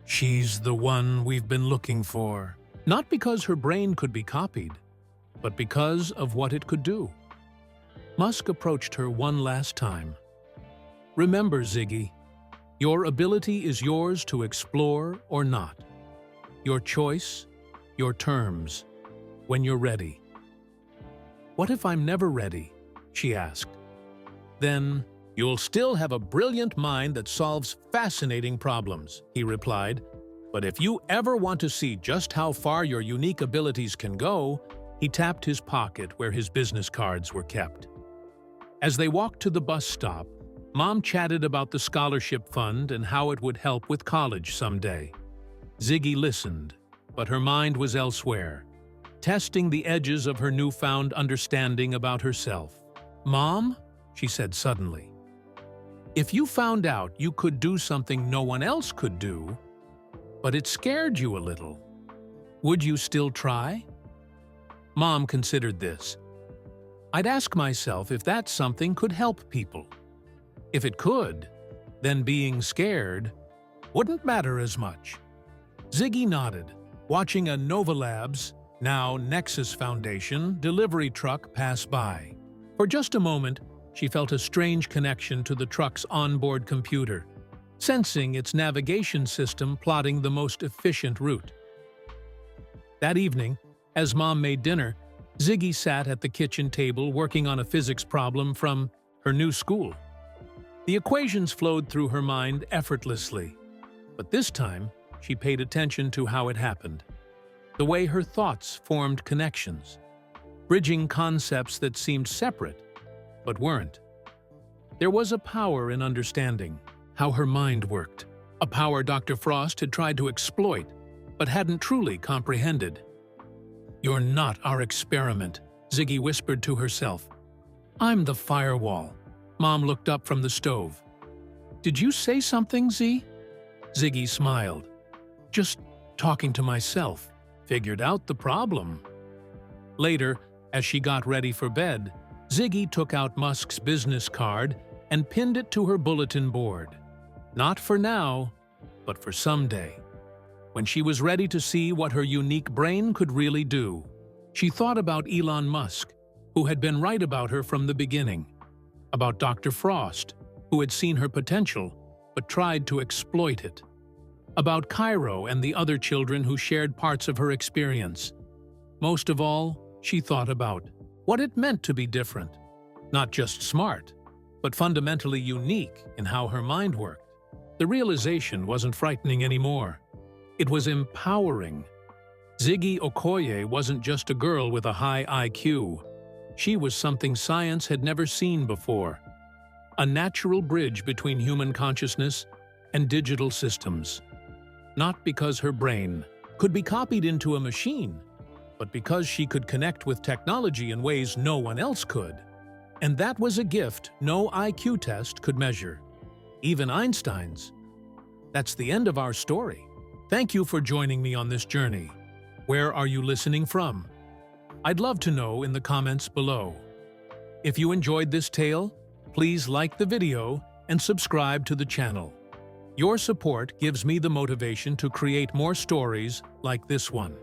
A: She's the one we've been looking for. Not because her brain could be copied, but because of what it could do. Musk approached her one last time. Remember, Ziggy, your ability is yours to explore or not. Your choice, your terms, when you're ready. What if I'm never ready? She asked. Then you'll still have a brilliant mind that solves fascinating problems, he replied. But if you ever want to see just how far your unique abilities can go, he tapped his pocket where his business cards were kept. As they walked to the bus stop, Mom chatted about the scholarship fund and how it would help with college someday. Ziggy listened, but her mind was elsewhere, testing the edges of her newfound understanding about herself. Mom, she said suddenly, if you found out you could do something no one else could do, but it scared you a little, would you still try? Mom considered this. I'd ask myself if that something could help people. If it could, then being scared wouldn't matter as much. Ziggy nodded, watching a Nova Labs, now Nexus Foundation, delivery truck pass by. For just a moment, she felt a strange connection to the truck's onboard computer, sensing its navigation system plotting the most efficient route. That evening, as Mom made dinner, Ziggy sat at the kitchen table working on a physics problem from her new school. The equations flowed through her mind effortlessly, but this time she paid attention to how it happened, the way her thoughts formed connections, bridging concepts that seemed separate but weren't. There was a power in understanding how her mind worked, a power Dr. Frost had tried to exploit, but hadn't truly comprehended. "You're not our experiment," Ziggy whispered to herself. "I'm the firewall." Mom looked up from the stove. "Did you say something, Z?" Ziggy smiled. "Just talking to myself. Figured out the problem." Later, as she got ready for bed, Ziggy took out Musk's business card and pinned it to her bulletin board. Not for now, but for someday. When she was ready to see what her unique brain could really do, she thought about Elon Musk, who had been right about her from the beginning, about Dr. Frost, who had seen her potential but tried to exploit it, about Cairo and the other children who shared parts of her experience. Most of all, she thought about what it meant to be different, not just smart, but fundamentally unique in how her mind worked. The realization wasn't frightening anymore. It was empowering. Ziggy Okoye wasn't just a girl with a high IQ. She was something science had never seen before. A natural bridge between human consciousness and digital systems. Not because her brain could be copied into a machine, but because she could connect with technology in ways no one else could. And that was a gift no IQ test could measure, even Einstein's. That's the end of our story. Thank you for joining me on this journey. Where are you listening from? I'd love to know in the comments below. If you enjoyed this tale, please like the video and subscribe to the channel. Your support gives me the motivation to create more stories like this one.